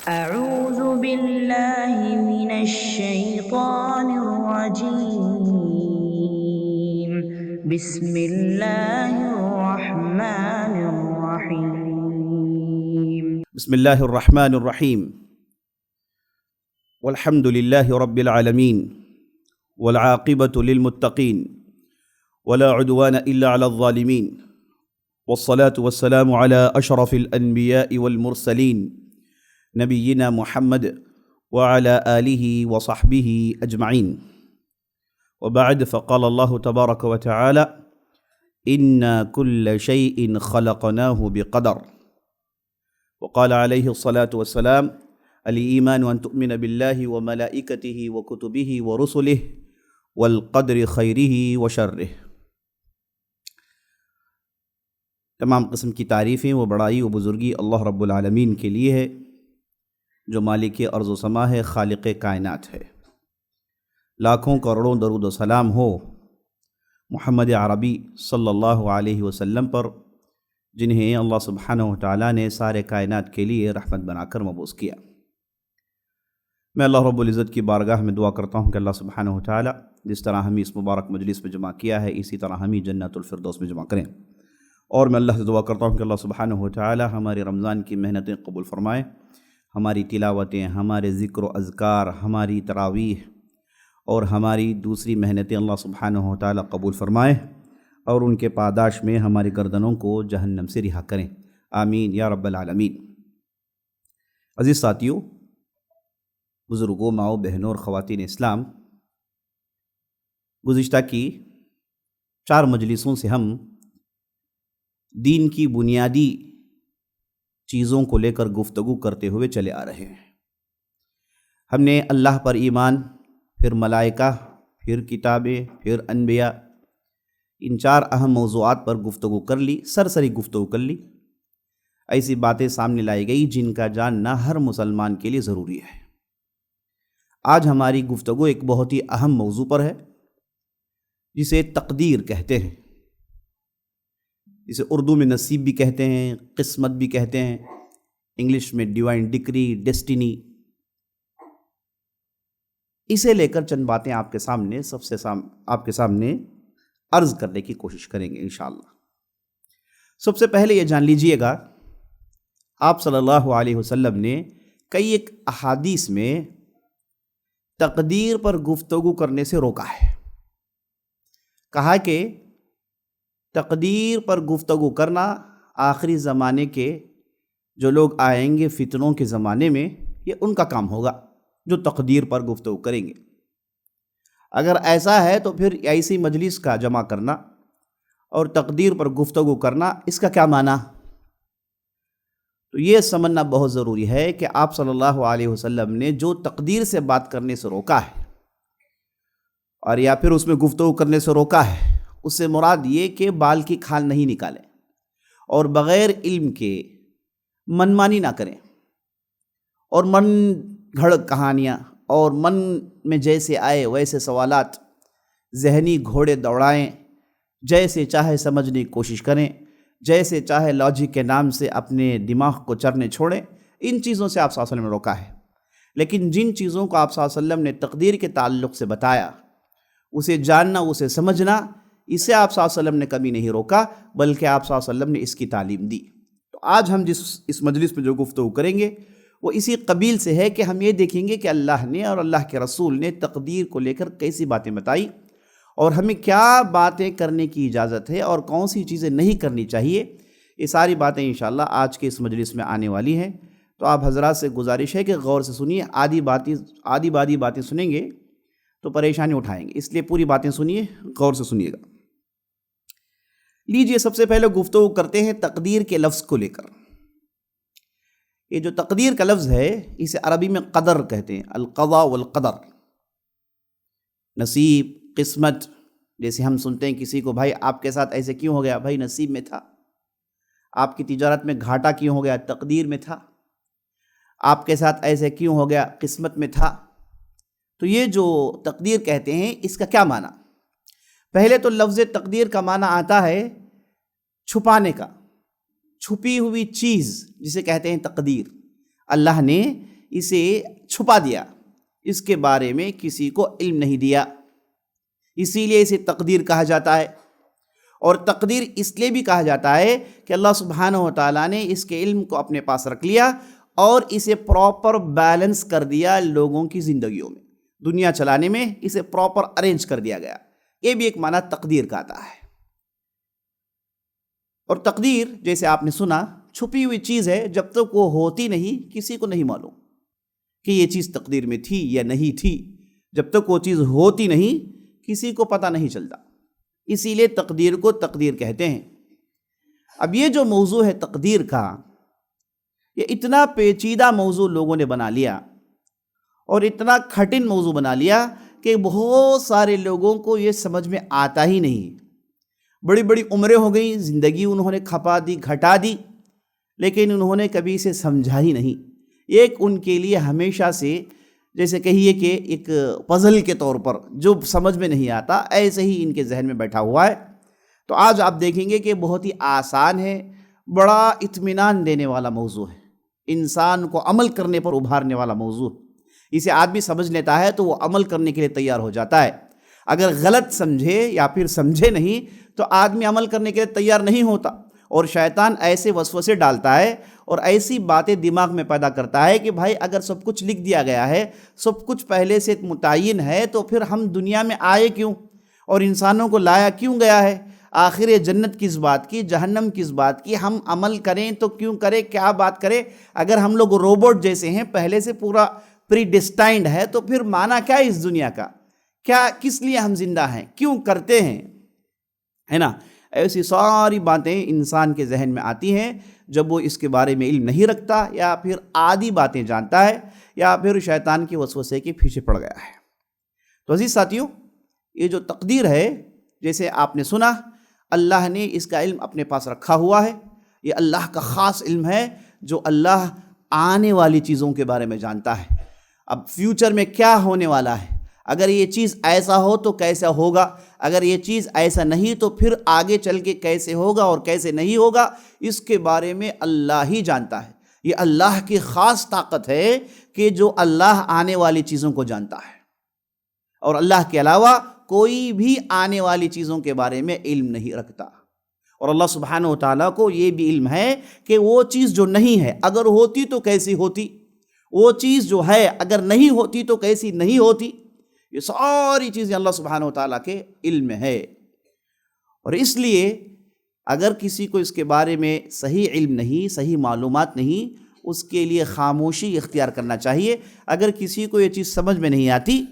أعوذ بالله من الشيطان الرجيم. بسم الله الرحمن الرحيم. بسم الله الرحمن الرحيم. والحمد لله رب العالمين والعاقبة للمتقين ولا عدوان إلا على الظالمين والصلاة والسلام على أشرف الأنبياء والمرسلين نبينا محمد وعلى آله وصحبه أجمعين. وبعد، فقال الله تبارك وتعالى: إنا كل شيء خلقناه بقدر. وقال عليه الصلاة والسلام: الإيمان أن تؤمن بالله وملائكته وكتبه ورسله والقدر خيره وشره. تمام قسم کی تعریفیں و بڑائی و بزرگی اللہ رب العالمین کے لیے ہے، جو مالک ارض و سما ہے، خالق کائنات ہے۔ لاکھوں کروڑوں درود و سلام ہو محمد عربی صلی اللہ علیہ وسلم پر، جنہیں اللہ سبحانہ وتعالیٰ نے سارے کائنات کے لیے رحمت بنا کر مبعوث کیا۔ میں اللہ رب العزت کی بارگاہ میں دعا کرتا ہوں کہ اللہ سبحانہ وتعالیٰ جس طرح ہمیں اس مبارک مجلس میں جمع کیا ہے، اسی طرح ہمیں جنت الفردوس میں جمع کریں۔ اور میں اللہ سے دعا کرتا ہوں کہ اللہ سبحانہ وتعالیٰ ہماری رمضان کی محنتیں قبول فرمائے، ہماری تلاوتیں، ہمارے ذکر و اذکار، ہماری تراویح اور ہماری دوسری محنتیں اللہ سبحانہ وتعالیٰ قبول فرمائے، اور ان کے پاداش میں ہماری گردنوں کو جہنم سے رہا کریں، آمین یا رب العالمین۔ عزیز ساتھیوں، بزرگوں، ماؤں، بہنوں اور خواتین اسلام، گزشتہ کی 4 مجلسوں سے ہم دین کی بنیادی چیزوں کو لے کر گفتگو کرتے ہوئے چلے آ رہے ہیں۔ ہم نے اللہ پر ایمان، پھر ملائکہ، پھر کتابیں، پھر انبیاء، ان 4 اہم موضوعات پر گفتگو کر لی، سرسری گفتگو کر لی۔ ایسی باتیں سامنے لائی گئی جن کا جاننا ہر مسلمان کے لیے ضروری ہے۔ آج ہماری گفتگو ایک بہت ہی اہم موضوع پر ہے، جسے تقدیر کہتے ہیں، جسے اردو میں نصیب بھی کہتے ہیں، قسمت بھی کہتے ہیں، انگلش میں ڈیوائن ڈکری، ڈیسٹینی۔ اسے لے کر چند باتیں آپ کے سامنے عرض کرنے کی کوشش کریں گے انشاءاللہ۔ سب سے پہلے یہ جان لیجئے گا، آپ صلی اللہ علیہ وسلم نے کئی ایک احادیث میں تقدیر پر گفتگو کرنے سے روکا ہے۔ کہا کہ تقدیر پر گفتگو کرنا آخری زمانے کے جو لوگ آئیں گے فتنوں کے زمانے میں، یہ ان کا کام ہوگا جو تقدیر پر گفتگو کریں گے۔ اگر ایسا ہے تو پھر ایسی مجلس کا جمع کرنا اور تقدیر پر گفتگو کرنا، اس کا کیا معنی؟ تو یہ سمجھنا بہت ضروری ہے کہ آپ صلی اللہ علیہ وسلم نے جو تقدیر سے بات کرنے سے روکا ہے، اور یا پھر اس میں گفتگو کرنے سے روکا ہے، اس سے مراد یہ کہ بال کی کھال نہیں نکالیں اور بغیر علم کے منمانی نہ کریں، اور من گھڑ کہانیاں اور من میں جیسے آئے ویسے سوالات، ذہنی گھوڑے دوڑائیں، جیسے چاہے سمجھنے کی کوشش کریں، جیسے چاہے لاجک کے نام سے اپنے دماغ کو چرنے چھوڑیں۔ ان چیزوں سے آپ صلی اللہ علیہ وسلم نے روکا ہے۔ لیکن جن چیزوں کو آپ صلی اللہ علیہ وسلم نے تقدیر کے تعلق سے بتایا، اسے جاننا، اسے سمجھنا، اسے آپ صلی اللہ علیہ وسلم نے کبھی نہیں روکا، بلکہ آپ صلی اللہ علیہ وسلم نے اس کی تعلیم دی۔ تو آج ہم اس مجلس میں جو گفتگو کریں گے وہ اسی قبیل سے ہے کہ ہم یہ دیکھیں گے کہ اللہ نے اور اللہ کے رسول نے تقدیر کو لے کر کیسی باتیں بتائی، اور ہمیں کیا باتیں کرنے کی اجازت ہے اور کون سی چیزیں نہیں کرنی چاہیے۔ یہ ساری باتیں انشاءاللہ آج کے اس مجلس میں آنے والی ہیں۔ تو آپ حضرات سے گزارش ہے کہ غور سے سنیے، آدھی بادی باتیں سنیں گے تو پریشانی اٹھائیں گے، اس لیے پوری باتیں سنیے، غور سے سنیے گا۔ لیجئے، سب سے پہلے گفتگو کرتے ہیں تقدیر کے لفظ کو لے کر۔ یہ جو تقدیر کا لفظ ہے، اسے عربی میں قدر کہتے ہیں، القضاء والقدر، نصیب، قسمت۔ جیسے ہم سنتے ہیں کسی کو، بھائی آپ کے ساتھ ایسے کیوں ہو گیا؟ بھائی نصیب میں تھا۔ آپ کی تجارت میں گھاٹا کیوں ہو گیا؟ تقدیر میں تھا۔ آپ کے ساتھ ایسے کیوں ہو گیا؟ قسمت میں تھا۔ تو یہ جو تقدیر کہتے ہیں، اس کا کیا معنی؟ پہلے تو لفظ تقدیر کا معنی آتا ہے چھپانے کا، چھپی ہوئی چیز جسے کہتے ہیں تقدیر۔ اللہ نے اسے چھپا دیا، اس کے بارے میں کسی کو علم نہیں دیا، اسی لیے اسے تقدیر کہا جاتا ہے۔ اور تقدیر اس لیے بھی کہا جاتا ہے کہ اللہ سبحانہ و تعالیٰ نے اس کے علم کو اپنے پاس رکھ لیا اور اسے پراپر بیلنس کر دیا لوگوں کی زندگیوں میں، دنیا چلانے میں اسے پراپر ارینج کر دیا گیا۔ یہ بھی ایک معنی تقدیر کا آتا ہے۔ اور تقدیر جیسے آپ نے سنا چھپی ہوئی چیز ہے، جب تک وہ ہوتی نہیں کسی کو نہیں معلوم کہ یہ چیز تقدیر میں تھی یا نہیں تھی۔ جب تک وہ چیز ہوتی نہیں کسی کو پتہ نہیں چلتا، اسی لیے تقدیر کو تقدیر کہتے ہیں۔ اب یہ جو موضوع ہے تقدیر کا، یہ اتنا پیچیدہ موضوع لوگوں نے بنا لیا اور اتنا کٹھن موضوع بنا لیا کہ بہت سارے لوگوں کو یہ سمجھ میں آتا ہی نہیں۔ بڑی بڑی عمریں ہو گئیں، زندگی انہوں نے کھپا دی، گھٹا دی، لیکن انہوں نے کبھی اسے سمجھا ہی نہیں۔ ایک ان کے لیے ہمیشہ سے جیسے کہیے کہ ایک پزل کے طور پر جو سمجھ میں نہیں آتا، ایسے ہی ان کے ذہن میں بیٹھا ہوا ہے۔ تو آج آپ دیکھیں گے کہ بہت ہی آسان ہے، بڑا اطمینان دینے والا موضوع ہے، انسان کو عمل کرنے پر ابھارنے والا موضوع ہے۔ اسے آدمی سمجھ لیتا ہے تو وہ عمل کرنے کے لیے تیار ہو جاتا ہے۔ اگر غلط سمجھے یا پھر سمجھے نہیں تو آدمی عمل کرنے کے لیے تیار نہیں ہوتا، اور شیطان ایسے وسوسے ڈالتا ہے اور ایسی باتیں دماغ میں پیدا کرتا ہے کہ بھائی اگر سب کچھ لکھ دیا گیا ہے، سب کچھ پہلے سے متعین ہے، تو پھر ہم دنیا میں آئے کیوں اور انسانوں کو لایا کیوں گیا ہے؟ آخر یہ جنت کس بات کی، جہنم کس بات کی؟ ہم عمل کریں تو کیوں کریں، کیا بات کریں؟ اگر ہم لوگ روبوٹ جیسے ہیں، پہلے سے پورا پری ڈسٹائنڈ ہے، تو پھر معنی کیا ہے اس دنیا کا؟ کیا کس لیے ہم زندہ ہیں، کیوں کرتے ہیں، ہے نا؟ ایسی ساری باتیں انسان کے ذہن میں آتی ہیں جب وہ اس کے بارے میں علم نہیں رکھتا، یا پھر آدھی باتیں جانتا ہے، یا پھر شیطان کے وسوسے کے پیچھے پڑ گیا ہے۔ تو عزیز ساتھیوں، یہ جو تقدیر ہے، جیسے آپ نے سنا، اللہ نے اس کا علم اپنے پاس رکھا ہوا ہے۔ یہ اللہ کا خاص علم ہے جو اللہ آنے والی چیزوں کے بارے میں جانتا ہے۔ اب فیوچر میں کیا ہونے والا ہے، اگر یہ چیز ایسا ہو تو کیسا ہوگا، اگر یہ چیز ایسا نہیں تو پھر آگے چل کے کیسے ہوگا اور کیسے نہیں ہوگا، اس کے بارے میں اللہ ہی جانتا ہے۔ یہ اللہ کی خاص طاقت ہے کہ جو اللہ آنے والی چیزوں کو جانتا ہے، اور اللہ کے علاوہ کوئی بھی آنے والی چیزوں کے بارے میں علم نہیں رکھتا۔ اور اللہ سبحانہ و تعالیٰ کو یہ بھی علم ہے کہ وہ چیز جو نہیں ہے اگر ہوتی تو کیسی ہوتی، وہ چیز جو ہے اگر نہیں ہوتی تو کیسی نہیں ہوتی۔ یہ ساری چیزیں اللہ سبحانہ و تعالیٰ کے علم میں ہے، اور اس لیے اگر کسی کو اس کے بارے میں صحیح علم نہیں، صحیح معلومات نہیں، اس کے لیے خاموشی اختیار کرنا چاہیے۔ اگر کسی کو یہ چیز سمجھ میں نہیں آتی،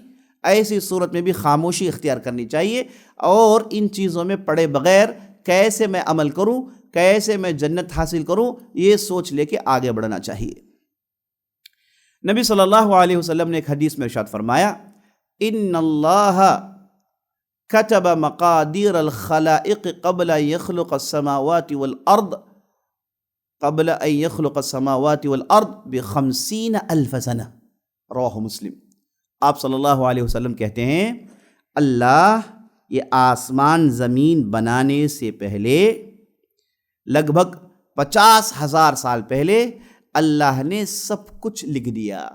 ایسی صورت میں بھی خاموشی اختیار کرنی چاہیے، اور ان چیزوں میں پڑے بغیر کیسے میں عمل کروں، کیسے میں جنت حاصل کروں، یہ سوچ لے کے آگے بڑھنا چاہیے۔ نبی صلی اللہ علیہ وسلم نے ایک حدیث میں ارشاد فرمایا، ان اللہ کتب مقادیر الخلائق قبل ان يخلق السماوات والارض ب50,000 سنہ، رواہ مسلم۔ آپ صلی اللہ علیہ وسلم کہتے ہیں، اللہ یہ آسمان زمین بنانے سے پہلے لگ بھگ 50,000 سال پہلے اللہ نے سب کچھ لکھ دیا۔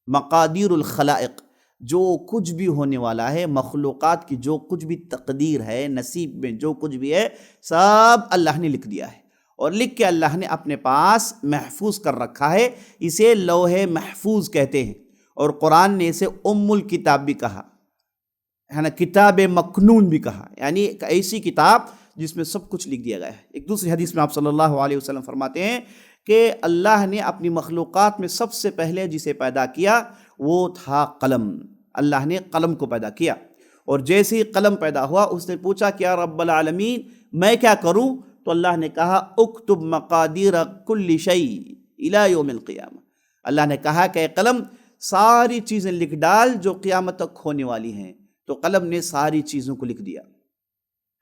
مقادیر الخلائق، جو کچھ بھی ہونے والا ہے، مخلوقات کی جو کچھ بھی تقدیر ہے، نصیب میں جو کچھ بھی ہے، سب اللہ نے لکھ دیا ہے، اور لکھ کے اللہ نے اپنے پاس محفوظ کر رکھا ہے۔ اسے لوح محفوظ کہتے ہیں، اور قرآن نے اسے ام الکتاب بھی کہا ہے نا، کتاب مکنون بھی کہا، یعنی ایک ایسی کتاب جس میں سب کچھ لکھ دیا گیا ہے۔ ایک دوسری حدیث میں آپ صلی اللہ علیہ وسلم فرماتے ہیں کہ اللہ نے اپنی مخلوقات میں سب سے پہلے جسے پیدا کیا وہ تھا قلم۔ اللہ نے قلم کو پیدا کیا، اور جیسے ہی قلم پیدا ہوا اس نے پوچھا کہ یا رب العالمین میں کیا کروں؟ تو اللہ نے کہا اکتب مقادیر کل شیء الی یوم القیامہ۔ اللہ نے کہا کہ اے قلم ساری چیزیں لکھ ڈال جو قیامت تک ہونے والی ہیں۔ تو قلم نے ساری چیزوں کو لکھ دیا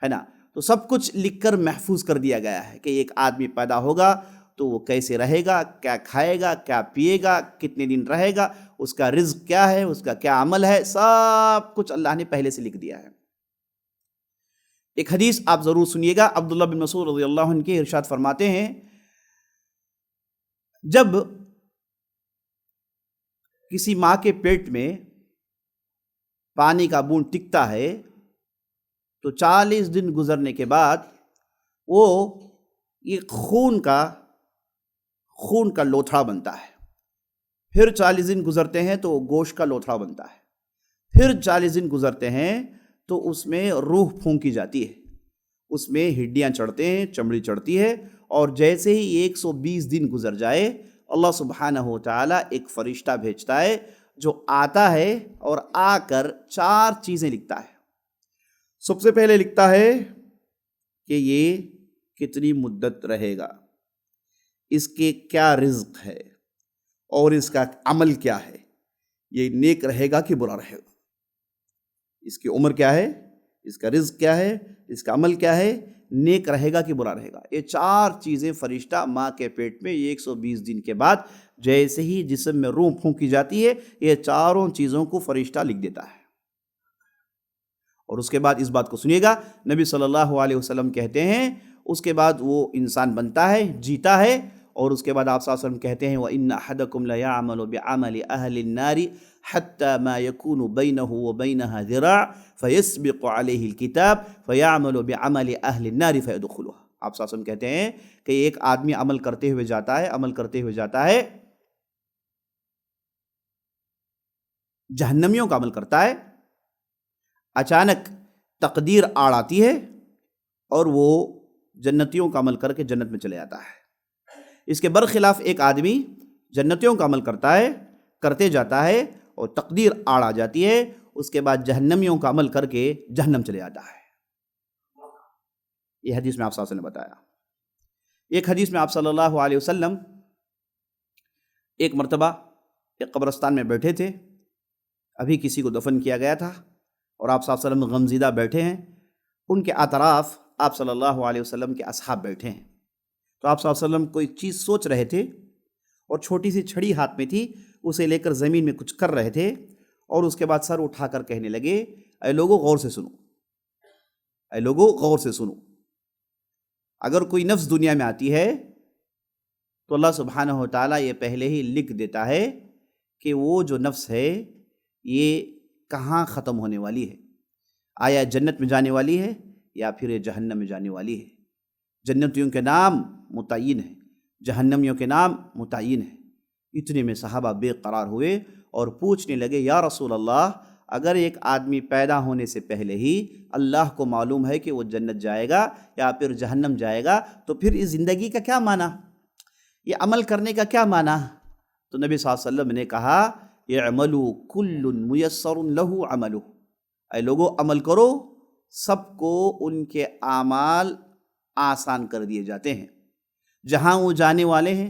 ہے نا، تو سب کچھ لکھ کر محفوظ کر دیا گیا ہے کہ ایک آدمی پیدا ہوگا تو وہ کیسے رہے گا، کیا کھائے گا، کیا پیے گا، کتنے دن رہے گا، اس کا رزق کیا ہے، اس کا کیا عمل ہے، سب کچھ اللہ نے پہلے سے لکھ دیا ہے۔ ایک حدیث آپ ضرور سنیے گا، عبداللہ بن مسعود رضی اللہ عنہ کے ارشاد فرماتے ہیں، جب کسی ماں کے پیٹ میں پانی کا بوند ٹکتا ہے تو 40 دن گزرنے کے بعد وہ یہ خون کا لوتھڑا بنتا ہے. پھر 40 دن گزرتے ہیں تو وہ گوشت کا لوتھڑا بنتا ہے. پھر 40 دن گزرتے ہیں تو اس میں روح پھونکی جاتی ہے، اس میں ہڈیاں چڑھتے ہیں، چمڑی چڑھتی ہے، اور جیسے ہی 120 دن گزر جائے اللہ سبحانہ و تعالیٰ ایک فرشتہ بھیجتا ہے جو آتا ہے اور آ کر 4 چیزیں لکھتا ہے. سب سے پہلے لکھتا ہے کہ یہ کتنی مدت رہے گا، اس کے کیا رزق ہے اور اس کا عمل کیا ہے، یہ نیک رہے گا کہ برا رہے گا، اس کی عمر کیا ہے، اس کا رزق کیا ہے، اس کا عمل کیا ہے، نیک رہے گا کہ برا رہے گا. یہ 4 چیزیں فرشتہ ماں کے پیٹ میں 120 دن کے بعد جیسے ہی جسم میں روح پھونکی جاتی ہے یہ 4 چیزوں کو فرشتہ لکھ دیتا ہے. اور اس کے بعد اس بات کو سنیے گا، نبی صلی اللہ علیہ وسلم کہتے ہیں اس کے بعد وہ انسان بنتا ہے، جیتا ہے، اور اس کے بعد آپ صلی اللہ علیہ وسلم کہتے ہیں وَإِنَّ أَحَدَكُمْ لَيَعْمَلُ بِعَمَلِ أَهْلِ النَّارِ حَتَّى مَا يَكُونُ بَيْنَهُ وَبَيْنَهَا ذِرَاعٌ فَيَسْبِقُ عَلَيْهِ الْكِتَابُ فَيَعْمَلُ بِعَمَلِ أَهْلِ النَّارِ فَيَدْخُلُهَا. آپ صلی اللہ علیہ وسلم کہتے ہیں کہ ایک آدمی عمل کرتے ہوئے جاتا ہے جہنمیوں کا عمل کرتا ہے، اچانک تقدیر آڑ آتی ہے اور وہ جنتیوں کا عمل کر کے جنت میں چلے جاتا ہے. اس کے برخلاف ایک آدمی جنتیوں کا عمل کرتے جاتا ہے اور تقدیر آڑ آ جاتی ہے، اس کے بعد جہنمیوں کا عمل کر کے جہنم چلے جاتا ہے. یہ حدیث میں آپ صلی اللہ علیہ وسلم نے بتایا. ایک حدیث میں آپ صلی اللہ علیہ وسلم ایک مرتبہ ایک قبرستان میں بیٹھے تھے، ابھی کسی کو دفن کیا گیا تھا، اور آپ صلی اللہ علیہ وسلم غمزدہ بیٹھے ہیں، ان کے اطراف آپ صلی اللہ علیہ وسلم کے اصحاب بیٹھے ہیں. تو آپ صلی اللہ علیہ وسلم کوئی چیز سوچ رہے تھے اور چھوٹی سی چھڑی ہاتھ میں تھی، اسے لے کر زمین میں کچھ کر رہے تھے، اور اس کے بعد سر اٹھا کر کہنے لگے اے لوگوں غور سے سنو، اگر کوئی نفس دنیا میں آتی ہے تو اللہ سبحانہ و تعالیٰ یہ پہلے ہی لکھ دیتا ہے کہ وہ جو نفس ہے یہ کہاں ختم ہونے والی ہے، آیا جنت میں جانے والی ہے یا پھر یہ جہنم میں جانے والی ہے. جنتیوں کے نام متعین ہیں، جہنمیوں کے نام متعین ہیں. اتنے میں صحابہ بے قرار ہوئے اور پوچھنے لگے یا رسول اللہ، اگر ایک آدمی پیدا ہونے سے پہلے ہی اللہ کو معلوم ہے کہ وہ جنت جائے گا یا پھر جہنم جائے گا تو پھر اس زندگی کا کیا معنی، یہ عمل کرنے کا کیا معنی؟ تو نبی صلی اللہ علیہ وسلم نے کہا اعملوا کل میسر لہ عملہ، اے لوگو عمل کرو، سب کو ان کے اعمال آسان کر دیے جاتے ہیں. جہاں وہ جانے والے ہیں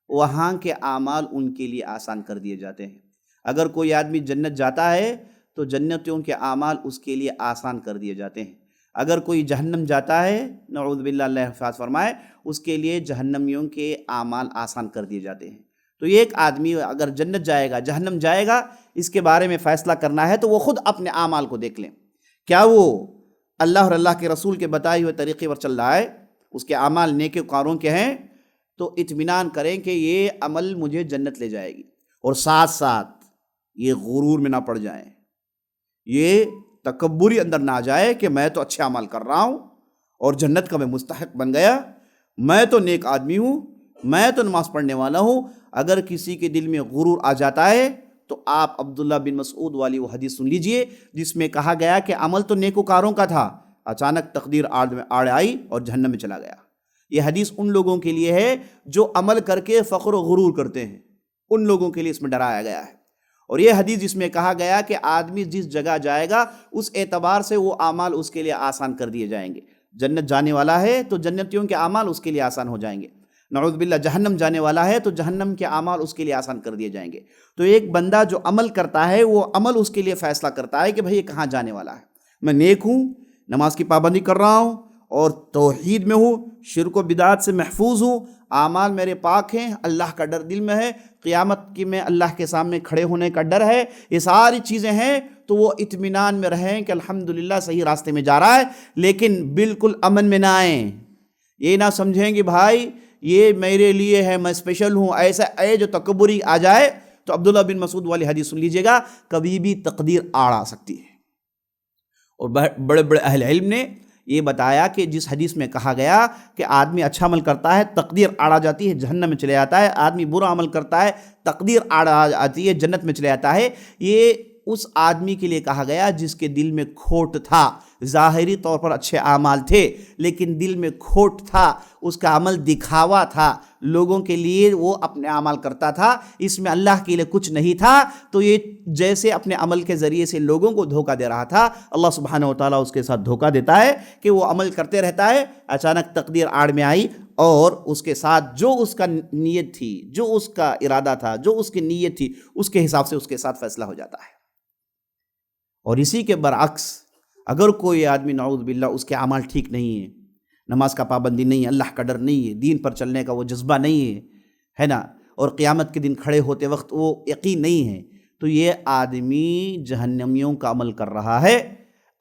وہاں کے اعمال ان کے لیے آسان کر دیے جاتے ہیں. اگر کوئی آدمی جنت جاتا ہے تو جنتیوں کے اعمال اس کے لیے آسان کر دیے جاتے ہیں. اگر کوئی جہنم جاتا ہے نعوذ باللہ اللہ حفاظ فرمائے، اس کے لیے جہنمیوں کے اعمال آسان کر دیے جاتے ہیں. تو ایک آدمی اگر جنت جائے گا جہنم جائے گا اس کے بارے میں فیصلہ کرنا ہے تو وہ خود اپنے اعمال کو دیکھ لیں، کیا وہ اللہ اور اللہ کے رسول کے بتائے ہوئے طریقے پر چل رہا ہے، اس کے اعمال نیک وکاروں کے ہیں، تو اطمینان کریں کہ یہ عمل مجھے جنت لے جائے گی. اور ساتھ ساتھ یہ غرور میں نہ پڑ جائیں، یہ تکبری اندر نہ آ جائے کہ میں تو اچھے عمل کر رہا ہوں اور جنت کا میں مستحق بن گیا، میں تو نیک آدمی ہوں، میں تو نماز پڑھنے والا ہوں. اگر کسی کے دل میں غرور آ جاتا ہے تو آپ عبداللہ بن مسعود والی وہ حدیث سن لیجئے جس میں کہا گیا کہ عمل تو نیکوکاروں کا تھا، اچانک تقدیر آڑ آئی اور جہنم میں چلا گیا. یہ حدیث ان لوگوں کے لیے ہے جو عمل کر کے فخر و غرور کرتے ہیں، ان لوگوں کے لیے اس میں ڈرایا گیا ہے. اور یہ حدیث جس میں کہا گیا کہ آدمی جس جگہ جائے گا اس اعتبار سے وہ اعمال اس کے لیے آسان کر دیے جائیں گے. جنت جانے والا ہے تو جنتیوں کے اعمال اس کے لیے آسان ہو جائیں گے، نعوذ باللہ جہنم جانے والا ہے تو جہنم کے اعمال اس کے لیے آسان کر دیے جائیں گے. تو ایک بندہ جو عمل کرتا ہے وہ عمل اس کے لیے فیصلہ کرتا ہے کہ بھئی یہ کہاں جانے والا ہے. میں نیک ہوں، نماز کی پابندی کر رہا ہوں اور توحید میں ہوں، شرک و بدعات سے محفوظ ہوں، اعمال میرے پاک ہیں، اللہ کا ڈر دل میں ہے، قیامت کی میں اللہ کے سامنے کھڑے ہونے کا ڈر ہے، یہ ساری چیزیں ہیں، تو وہ اطمینان میں رہیں کہ الحمدللہ صحیح راستے میں جا رہا ہے. لیکن بالکل امن میں نہ آئیں، یہ نہ سمجھیں کہ بھائی یہ میرے لیے ہے، میں اسپیشل ہوں. ایسا جو تکبری آ جائے تو عبداللہ بن مسعود والی حدیث سن لیجئے گا، کبھی بھی تقدیر آڑ آ سکتی ہے۔ اور بڑے بڑے اہل علم نے یہ بتایا کہ جس حدیث میں کہا گیا کہ آدمی اچھا عمل کرتا ہے تقدیر آڑ آ جاتی ہے، جہنم میں چلے جاتا ہے، آدمی برا عمل کرتا ہے تقدیر آڑ آ جاتی ہے، جنت میں چلے جاتا ہے، یہ اس آدمی کے لیے کہا گیا جس کے دل میں کھوٹ تھا، ظاہری طور پر اچھے اعمال تھے لیکن دل میں کھوٹ تھا، اس کا عمل دکھاوا تھا، لوگوں کے لیے وہ اپنے اعمال کرتا تھا، اس میں اللہ کے لیے کچھ نہیں تھا، تو یہ جیسے اپنے عمل کے ذریعے سے لوگوں کو دھوکہ دے رہا تھا، اللہ سبحانہ و تعالیٰ اس کے ساتھ دھوکہ دیتا ہے کہ وہ عمل کرتے رہتا ہے، اچانک تقدیر آڑ میں آئی اور اس کے ساتھ جو اس کا نیت تھی، جو اس کا ارادہ تھا، جو اس کی نیت تھی، اس کے حساب سے اس کے ساتھ فیصلہ ہو جاتا ہے۔ اور اسی کے برعکس اگر کوئی آدمی نعوذ باللہ اس کے اعمال ٹھیک نہیں ہے، نماز کا پابندی نہیں ہے، اللہ کا ڈر نہیں ہے، دین پر چلنے کا وہ جذبہ نہیں ہے نا، اور قیامت کے دن کھڑے ہوتے وقت وہ یقین نہیں ہے، تو یہ آدمی جہنمیوں کا عمل کر رہا ہے۔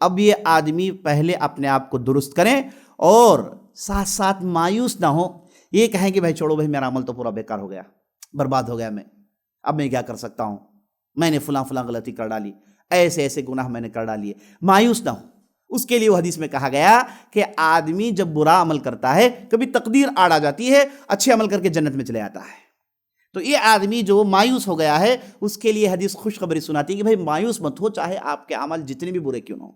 اب یہ آدمی پہلے اپنے آپ کو درست کریں اور ساتھ ساتھ مایوس نہ ہو، یہ کہیں کہ بھائی چھوڑو بھائی میرا عمل تو پورا بیکار ہو گیا، برباد ہو گیا، اب میں کیا کر سکتا ہوں، میں نے فلاں غلطی کر ڈالی، ایسے ایسے گناہ میں نے کر ڈالیے، مایوس نہ ہو۔ اس کے لیے وہ حدیث میں کہا گیا کہ آدمی جب برا عمل کرتا ہے کبھی تقدیر آڑ آ جاتی ہے، اچھے عمل کر کے جنت میں چلے جاتا ہے۔ تو یہ آدمی جو مایوس ہو گیا ہے اس کے لیے حدیث خوشخبری سناتی ہے کہ بھائی مایوس مت ہو، چاہے آپ کے اعمال جتنے بھی برے کیوں نہ ہوں،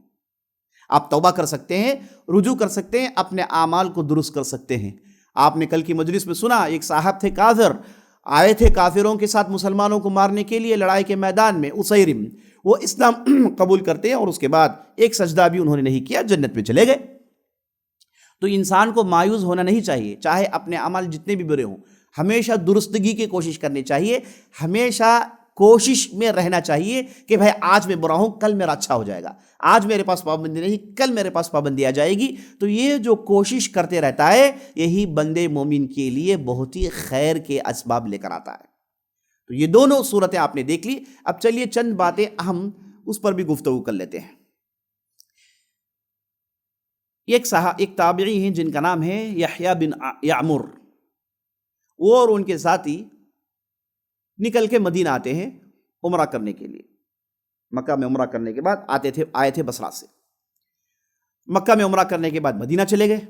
آپ توبہ کر سکتے ہیں، رجوع کر سکتے ہیں، اپنے اعمال کو درست کر سکتے ہیں۔ آپ نے کل کی مجلس میں سنا ایک صاحب تھے کافر، آئے تھے کافروں کے ساتھ مسلمانوں کو مارنے کے لیے لڑائی کے میدان میں، اسیرم، وہ اسلام قبول کرتے ہیں اور اس کے بعد ایک سجدہ بھی انہوں نے نہیں کیا، جنت میں چلے گئے۔ تو انسان کو مایوس ہونا نہیں چاہیے، چاہے اپنے اعمال جتنے بھی برے ہوں، ہمیشہ درستگی کی کوشش کرنی چاہیے، ہمیشہ کوشش میں رہنا چاہیے کہ بھائی آج میں برا ہوں کل میرا اچھا ہو جائے گا، آج میرے پاس پابندی نہیں کل میرے پاس پابندی آ جائے گی۔ تو یہ جو کوشش کرتے رہتا ہے یہی بندے مومن کے لیے بہت ہی خیر کے اسباب لے کر آتا ہے۔ تو یہ دونوں صورتیں آپ نے دیکھ لی، اب چلیے چند باتیں اہم اس پر بھی گفتگو کر لیتے ہیں۔ ایک تابعی ہیں جن کا نام ہے یحییٰ بن یعمر، وہ اور ان کے ساتھی نکل کے مدینہ آتے ہیں عمرہ کرنے کے لیے، مکہ میں عمرہ کرنے کے بعد آئے تھے بصرہ سے، مکہ میں عمرہ کرنے کے بعد مدینہ چلے گئے،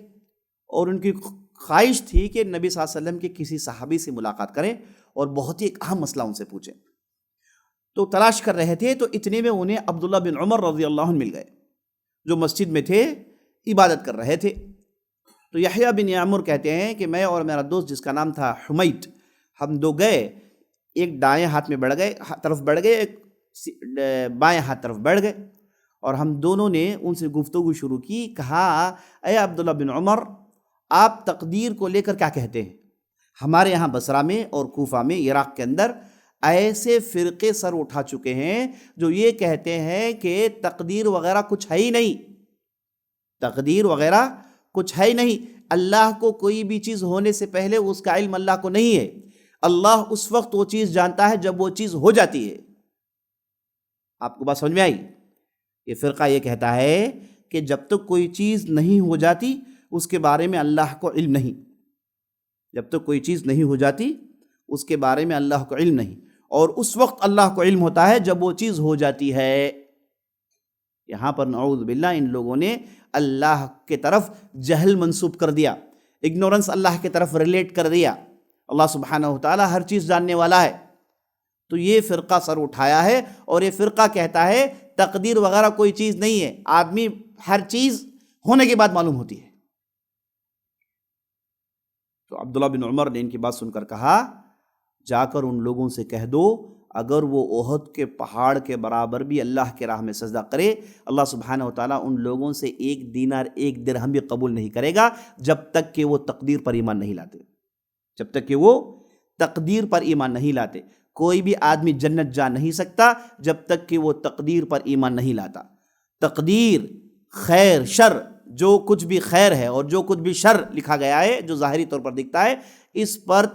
اور ان کی خواہش تھی کہ نبی صلی اللہ علیہ وسلم کے کسی صحابی سے ملاقات کریں اور بہت ہی ایک اہم مسئلہ ان سے پوچھیں۔ تو تلاش کر رہے تھے تو اتنے میں انہیں عبداللہ بن عمر رضی اللہ عنہ مل گئے جو مسجد میں تھے، عبادت کر رہے تھے۔ تو یحییٰ بن یعمر کہتے ہیں کہ میں اور میرا دوست جس کا نام تھا حمید، ہم دو گئے، ایک دائیں ہاتھ میں طرف بڑھ گئے، ایک بائیں ہاتھ طرف بڑھ گئے، اور ہم دونوں نے ان سے گفتگو شروع کی۔ کہا اے عبداللہ بن عمر، آپ تقدیر کو لے کر کیا کہتے ہیں؟ ہمارے یہاں بصرہ میں اور کوفہ میں، عراق کے اندر ایسے فرقے سر اٹھا چکے ہیں جو یہ کہتے ہیں کہ تقدیر وغیرہ کچھ ہے ہی نہیں، تقدیر وغیرہ کچھ ہے ہی نہیں، اللہ کو کوئی بھی چیز ہونے سے پہلے اس کا علم اللہ کو نہیں ہے، اللہ اس وقت وہ چیز جانتا ہے جب وہ چیز ہو جاتی ہے۔ آپ کو بات سمجھ میں آئی؟ یہ فرقہ یہ کہتا ہے کہ جب تک کوئی چیز نہیں ہو جاتی اس کے بارے میں اللہ کو علم نہیں، جب تک کوئی چیز نہیں ہو جاتی اس کے بارے میں اللہ کو علم نہیں، اور اس وقت اللہ کو علم ہوتا ہے جب وہ چیز ہو جاتی ہے۔ یہاں پر نعوذ باللہ ان لوگوں نے اللہ کے طرف جہل منسوب کر دیا، اگنورنس اللہ کے طرف ریلیٹ کر دیا۔ اللہ سبحانہ و تعالیٰ ہر چیز جاننے والا ہے، تو یہ فرقہ سر اٹھایا ہے، اور یہ فرقہ کہتا ہے تقدیر وغیرہ کوئی چیز نہیں ہے، آدمی ہر چیز ہونے کے بعد معلوم ہوتی ہے۔ تو عبداللہ بن عمر نے ان کی بات سن کر کہا جا کر ان لوگوں سے کہہ دو اگر وہ احد کے پہاڑ کے برابر بھی اللہ کے راہ میں سجدہ کرے، اللہ سبحانہ و تعالیٰ ان لوگوں سے 1 دینار 1 درہم بھی قبول نہیں کرے گا جب تک کہ وہ تقدیر پر ایمان نہیں لاتے، جب تک کہ وہ تقدیر پر ایمان نہیں لاتے۔ کوئی بھی آدمی جنت جا نہیں سکتا جب تک کہ وہ تقدیر پر ایمان نہیں لاتا۔ تقدیر، خیر، شر، جو کچھ بھی خیر ہے اور جو کچھ بھی شر لکھا گیا ہے جو ظاہری طور پر دکھتا ہے، اس پر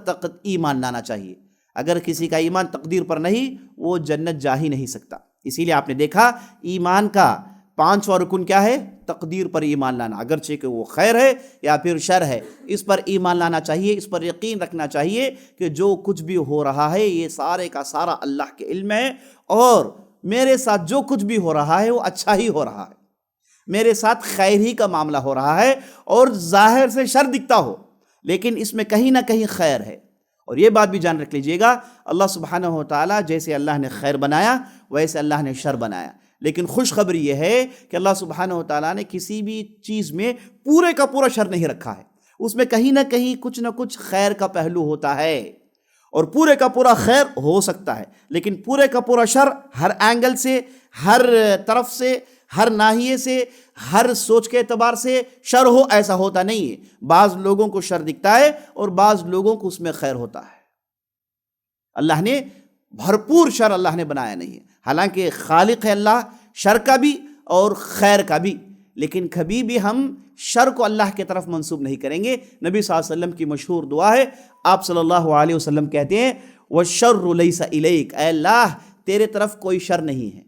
ایمان لانا چاہیے۔ اگر کسی کا ایمان تقدیر پر نہیں وہ جنت جا ہی نہیں سکتا۔ اسی لیے آپ نے دیکھا ایمان کا پانچواں رکن کیا ہے؟ تقدیر پر ایمان لانا، اگرچہ کہ وہ خیر ہے یا پھر شر ہے، اس پر ایمان لانا چاہیے، اس پر یقین رکھنا چاہیے کہ جو کچھ بھی ہو رہا ہے یہ سارے کا سارا اللہ کے علم ہے، اور میرے ساتھ جو کچھ بھی ہو رہا ہے وہ اچھا ہی ہو رہا ہے، میرے ساتھ خیر ہی کا معاملہ ہو رہا ہے، اور ظاہر سے شر دکھتا ہو لیکن اس میں کہیں نہ کہیں خیر ہے۔ اور یہ بات بھی جان رکھ لیجئے گا، اللہ سبحانہ و تعالیٰ جیسے اللہ نے خیر بنایا ویسے اللہ نے شر بنایا، لیکن خوشخبری یہ ہے کہ اللہ سبحانہ و تعالیٰ نے کسی بھی چیز میں پورے کا پورا شر نہیں رکھا ہے، اس میں کہیں نہ کہیں کچھ نہ کچھ خیر کا پہلو ہوتا ہے، اور پورے کا پورا خیر ہو سکتا ہے لیکن پورے کا پورا شر ہر اینگل سے، ہر طرف سے، ہر ناحیے سے، ہر سوچ کے اعتبار سے شر ہو ایسا ہوتا نہیں ہے۔ بعض لوگوں کو شر دکھتا ہے اور بعض لوگوں کو اس میں خیر ہوتا ہے۔ اللہ نے بھرپور شر اللہ نے بنایا نہیں ہے، حالانکہ خالق ہے اللہ شر کا بھی اور خیر کا بھی، لیکن کبھی بھی ہم شر کو اللہ کی طرف منسوب نہیں کریں گے۔ نبی صلی اللہ علیہ وسلم کی مشہور دعا ہے، آپ صلی اللہ علیہ وسلم کہتے ہیں وَالشَّرُّ لَيْسَ إِلَيْكَ، اے اللہ تیرے طرف کوئی شر نہیں ہے،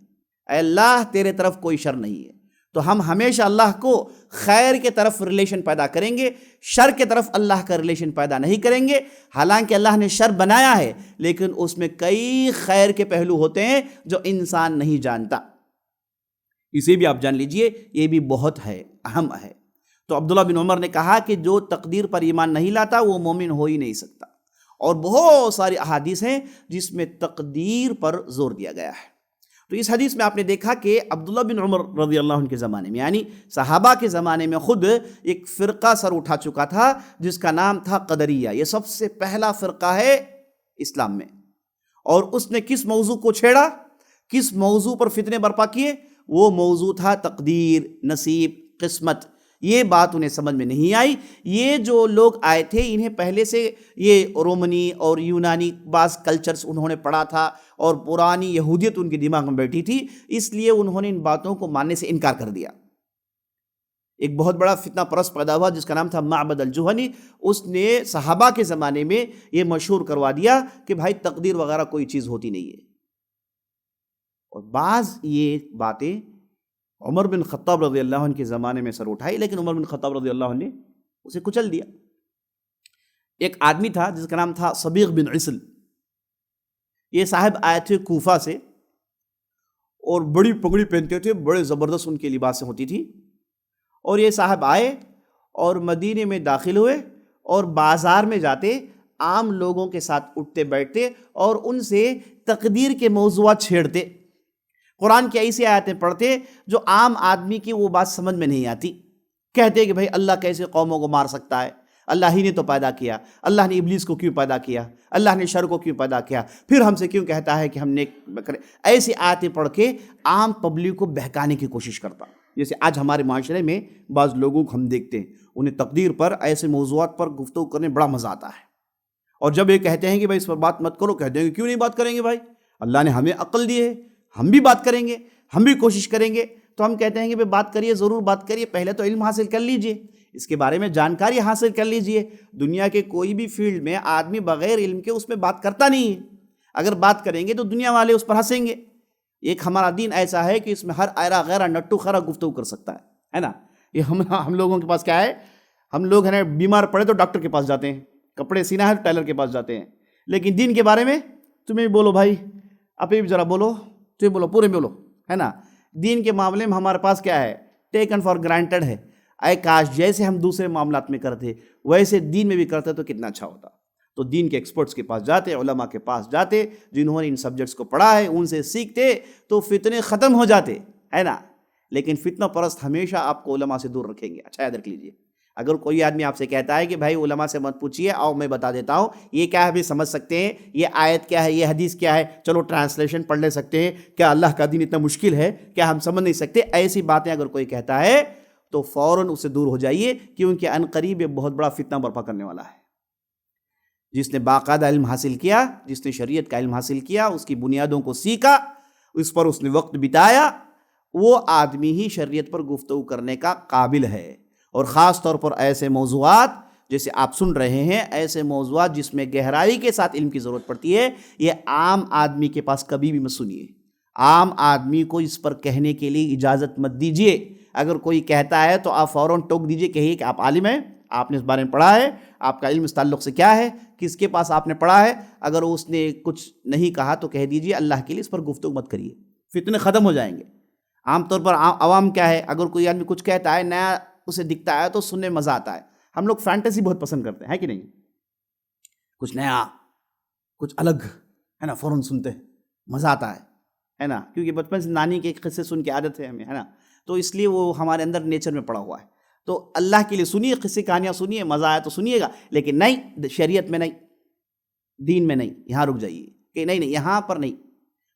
اے اللہ تیرے طرف کوئی شر نہیں ہے۔ تو ہم ہمیشہ اللہ کو خیر کے طرف ریلیشن پیدا کریں گے، شر کے طرف اللہ کا ریلیشن پیدا نہیں کریں گے، حالانکہ اللہ نے شر بنایا ہے لیکن اس میں کئی خیر کے پہلو ہوتے ہیں جو انسان نہیں جانتا۔ اسے بھی آپ جان لیجئے، یہ بھی بہت ہے، اہم ہے۔ تو عبداللہ بن عمر نے کہا کہ جو تقدیر پر ایمان نہیں لاتا وہ مومن ہو ہی نہیں سکتا، اور بہت ساری احادیث ہیں جس میں تقدیر پر زور دیا گیا ہے۔ تو اس حدیث میں آپ نے دیکھا کہ عبداللہ بن عمر رضی اللہ عنہ کے زمانے میں، یعنی صحابہ کے زمانے میں خود ایک فرقہ سر اٹھا چکا تھا جس کا نام تھا قدریہ۔ یہ سب سے پہلا فرقہ ہے اسلام میں، اور اس نے کس موضوع کو چھیڑا، کس موضوع پر فتنے برپا کیے؟ وہ موضوع تھا تقدیر، نصیب، قسمت۔ یہ بات انہیں سمجھ میں نہیں آئی۔ یہ جو لوگ آئے تھے انہیں پہلے سے یہ رومنی اور یونانی بعض کلچرز انہوں نے پڑھا تھا، اور پرانی یہودیت ان کے دماغ میں بیٹھی تھی، اس لیے انہوں نے ان باتوں کو ماننے سے انکار کر دیا۔ ایک بہت بڑا فتنہ پرست پیدا ہوا جس کا نام تھا معبد الجہنی، اس نے صحابہ کے زمانے میں یہ مشہور کروا دیا کہ بھائی تقدیر وغیرہ کوئی چیز ہوتی نہیں ہے، اور بعض یہ باتیں عمر بن خطاب رضی اللہ عنہ کے زمانے میں سر اٹھائی، لیکن عمر بن خطاب رضی اللہ عنہ نے اسے کچل دیا۔ ایک آدمی تھا جس کا نام تھا صبیغ بن عسل، یہ صاحب آئے تھے کوفہ سے، اور بڑی پگڑی پہنتے تھے، بڑے زبردست ان کی لباسیں ہوتی تھی، اور یہ صاحب آئے اور مدینے میں داخل ہوئے، اور بازار میں جاتے عام لوگوں کے ساتھ اٹھتے بیٹھتے اور ان سے تقدیر کے موضوعات چھیڑتے، قرآن کی ایسی آیتیں پڑھتے جو عام آدمی کی وہ بات سمجھ میں نہیں آتی۔ کہتے کہ بھائی اللہ کیسے قوموں کو مار سکتا ہے، اللہ ہی نے تو پیدا کیا، اللہ نے ابلیس کو کیوں پیدا کیا، اللہ نے شر کو کیوں پیدا کیا، پھر ہم سے کیوں کہتا ہے کہ ہم نیک کریں۔ ایسی آیتیں پڑھ کے عام پبلک کو بہکانے کی کوشش کرتا۔ جیسے آج ہمارے معاشرے میں بعض لوگوں کو ہم دیکھتے ہیں، انہیں تقدیر پر ایسے موضوعات پر گفتگو کرنے بڑا مزہ آتا ہے، اور جب یہ کہتے ہیں کہ بھائی اس پر بات مت کرو، کہتے ہیں کہ کیوں نہیں بات کریں گے بھائی، اللہ نے ہمیں عقل دی ہے، ہم بھی بات کریں گے، ہم بھی کوشش کریں گے۔ تو ہم کہتے ہیں کہ بھائی بات کریے، ضرور بات کریے، پہلے تو علم حاصل کر لیجئے، اس کے بارے میں جانکاری حاصل کر لیجئے۔ دنیا کے کوئی بھی فیلڈ میں آدمی بغیر علم کے اس میں بات کرتا نہیں ہے، اگر بات کریں گے تو دنیا والے اس پر ہنسیں گے۔ ایک ہمارا دین ایسا ہے کہ اس میں ہر ایرا غیرہ نٹو خرا گفتگو کر سکتا ہے نا۔ یہ ہم لوگوں کے پاس کیا ہے، ہم لوگ ہیں بیمار پڑے تو ڈاکٹر کے پاس جاتے ہیں، کپڑے سینا ہے تو ٹیلر کے پاس جاتے ہیں، لیکن دین کے بارے میں تمہیں بولو بھائی، آپ بھی ذرا بولو، تمہیں بولو، پورے بولو، ہے نا۔ دین کے معاملے میں ہمارے پاس کیا ہے، ٹیکن فار گرانٹیڈ ہے۔ اے کاش جیسے ہم دوسرے معاملات میں کرتے ویسے دین میں بھی کرتے تو کتنا اچھا ہوتا۔ تو دین کے ایکسپرٹس کے پاس جاتے، علماء کے پاس جاتے جنہوں نے ان سبجیکٹس کو پڑھا ہے، ان سے سیکھتے تو فتنے ختم ہو جاتے، ہے نا۔ لیکن فتنہ پرست ہمیشہ آپ کو علماء سے دور رکھیں گے۔ اچھا یاد رکھ لیجئے، اگر کوئی آدمی آپ سے کہتا ہے کہ بھائی علماء سے مت پوچھیے، آؤ میں بتا دیتا ہوں یہ کیا ہے، بھی سمجھ سکتے ہیں، یہ آیت کیا ہے، یہ حدیث کیا ہے، چلو ٹرانسلیشن پڑھ لے سکتے ہیں، کیا اللہ کا دین اتنا مشکل ہے، کیا ہم سمجھ نہیں سکتے، ایسی باتیں اگر کوئی کہتا ہے تو فوراً اس سے دور ہو جائیے، کیونکہ عنقریب یہ بہت بڑا فتنہ برپا کرنے والا ہے۔ جس نے باقاعدہ علم حاصل کیا، جس نے شریعت کا علم حاصل کیا، اس کی بنیادوں کو سیکھا، اس پر اس نے وقت بتایا، وہ آدمی ہی شریعت پر گفتگو کرنے کا قابل ہے۔ اور خاص طور پر ایسے موضوعات جیسے آپ سن رہے ہیں، ایسے موضوعات جس میں گہرائی کے ساتھ علم کی ضرورت پڑتی ہے، یہ عام آدمی کے پاس کبھی بھی مت سنیے۔ عام آدمی کو اس پر کہنے کے لیے اجازت مت دیجیے. اگر کوئی کہتا ہے تو آپ فوراً ٹوک دیجیے, کہیے کہ آپ عالم ہیں, آپ نے اس بارے میں پڑھا ہے, آپ کا علم اس تعلق سے کیا ہے, کس کے پاس آپ نے پڑھا ہے. اگر اس نے کچھ نہیں کہا تو کہہ دیجیے اللہ کے لیے اس پر گفتگو مت کریے, فتنے ختم ہو جائیں گے. عام طور پر عوام کیا ہے, اگر کوئی آدمی کچھ کہتا ہے نیا اسے دکھتا ہے تو سننے میں مزہ آتا ہے. ہم لوگ فینٹیسی بہت پسند کرتے ہیں کہ نہیں, کچھ نیا کچھ الگ ہے نا, فوراً سنتے ہیں, مزہ آتا ہے نا, کیونکہ بچپن سے نانی کے قصے سن کے عادت ہے ہمیں, ہے نا, تو اس لیے وہ ہمارے اندر نیچر میں پڑا ہوا ہے. تو اللہ کے لیے سنیے, قصے کہانیاں سنیے, مزہ آیا تو سنیے گا, لیکن نہیں شریعت میں نہیں, دین میں نہیں, یہاں رک جائیے کہ نہیں یہاں پر نہیں,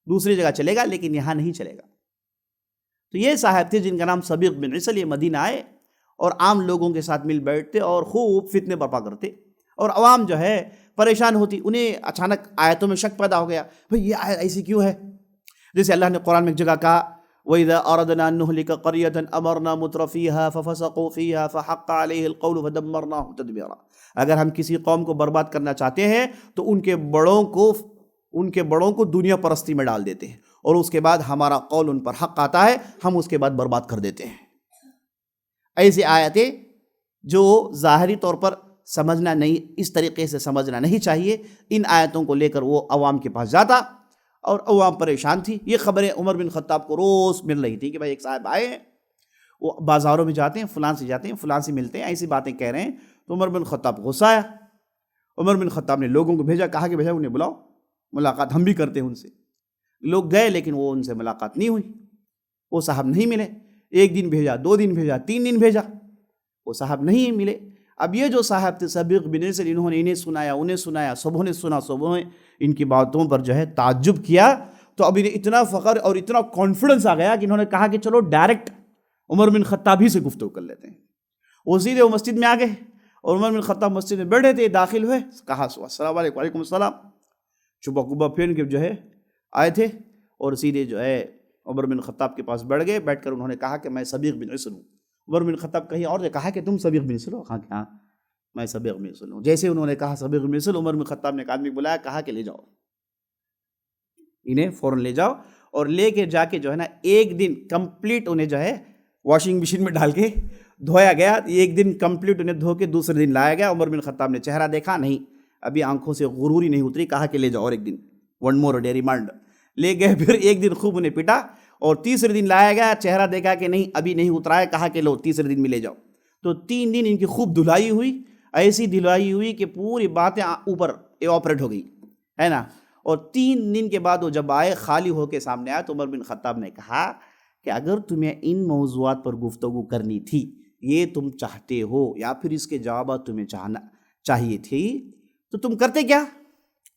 دوسری جگہ چلے گا لیکن یہاں نہیں چلے گا. تو یہ صاحب تھے جن کا نام سبیق بن عسل, یہ مدینہ آئے اور عام لوگوں کے ساتھ مل بیٹھتے اور خوب فتنے برپا کرتے, اور عوام جو ہے پریشان ہوتی. انہیں اچانک آیتوں میں شک پیدا ہو گیا, بھئی یہ آیت ایسی کیوں ہے؟ جیسے اللہ نے قرآن میں ایک جگہ کہا وَإِذَا أَرَدْنَا أَن نُهْلِكَ قَرْيَةً أَمَرْنَا مُتْرَ فِيهَا فَفَسَقُوا فِيهَا فَحَقَّ عَلَيْهِ الْقَوْلُ فَدَمَّرْنَاهُ تَدْمِيرًا. اگر ہم کسی قوم کو برباد کرنا چاہتے ہیں تو ان کے بڑوں کو دنیا پرستی میں ڈال دیتے ہیں, اور اس کے بعد ہمارا قول ان پر حق آتا ہے, ہم اس کے بعد برباد کر دیتے ہیں. ایسی آیتیں جو ظاہری طور پر سمجھنا نہیں, اس طریقے سے سمجھنا نہیں چاہیے, ان آیتوں کو لے کر وہ عوام کے پاس جاتا اور عوام پریشان تھی. یہ خبریں عمر بن خطاب کو روز مل رہی تھی کہ بھائی ایک صاحب آئے ہیں, وہ بازاروں میں جاتے ہیں, فلان سے جاتے ہیں, فلان سے ملتے ہیں, ایسی باتیں کہہ رہے ہیں. تو عمر بن خطاب غصہ آیا. عمر بن خطاب نے لوگوں کو بھیجا, کہا کہ بھیجا انہیں بلاؤ, ملاقات ہم بھی کرتے ہیں ان سے. لوگ گئے لیکن وہ ان سے ملاقات نہیں ہوئی, وہ صاحب نہیں ملے. ایک دن بھیجا, 2 دن بھیجا, 3 دن بھیجا, وہ صاحب نہیں ملے. اب یہ جو صاحب تھے سبیق بن عسل, انہوں نے انہیں سنایا, انہیں سنایا, سبوں نے سنا, سبوں نے ان کی باتوں پر جو ہے تعجب کیا. تو اب انہیں اتنا فخر اور اتنا کانفیڈنس آ گیا کہ انہوں نے کہا کہ چلو ڈائریکٹ عمر بن خطاب ہی سے گفتگو کر لیتے ہیں. وہ سیدھے وہ مسجد میں آ گئے, اور عمر بن خطاب مسجد میں بیٹھے تھے, داخل ہوئے, کہا السلام علیکم. وعلیکم السلام. چبا کبا پھین کے جو ہے آئے تھے, اور سیدھے جو ہے عمر بن خطاب کے پاس بیٹھ گئے. بیٹھ کر انہوں نے کہا کہ میں سبیق بن عسل ہوں. عمر بن خطاب کہیں اور نے کہا کہ تم سبیق بن عسل ہو؟ کہا کہ ہاں میں سبیق بن عسل ہوں. جیسے انہوں نے کہا سبیق بن عسل, عمر بن خطاب نے ایک آدمی بلایا, کہا کہ لے جاؤ انہیں, فوراً لے جاؤ. اور لے کے جا کے جو ہے نا ایک دن کمپلیٹ انہیں جو ہے واشنگ مشین میں ڈال کے دھویا گیا. ایک دن کمپلیٹ انہیں دھو کے دوسرے دن لایا گیا. عمر بن خطاب نے چہرہ دیکھا, نہیں ابھی آنکھوں سے غروری نہیں اتری. کہا کہ لے جاؤ اور ایک دن, 1 more ڈے ریمانڈ. لے گئے, پھر ایک دن خوب انہیں پٹا, اور تیسرے دن لایا گیا, چہرہ دیکھا کہ نہیں ابھی نہیں اترا ہے. کہا کہ لو تیسرے دن میں لے جاؤ. تو 3 دن ان کی خوب دھلائی ہوئی, ایسی دھلائی ہوئی کہ پوری باتیں اوپر ایواپریٹ ہو گئی, ہے نا. اور 3 دن کے بعد وہ جب آئے, خالی ہو کے سامنے آیا, تو عمر بن خطاب نے کہا کہ اگر تمہیں ان موضوعات پر گفتگو کرنی تھی, یہ تم چاہتے ہو, یا پھر اس کے جوابات تمہیں چاہیے تھی, تو تم کرتے کیا؟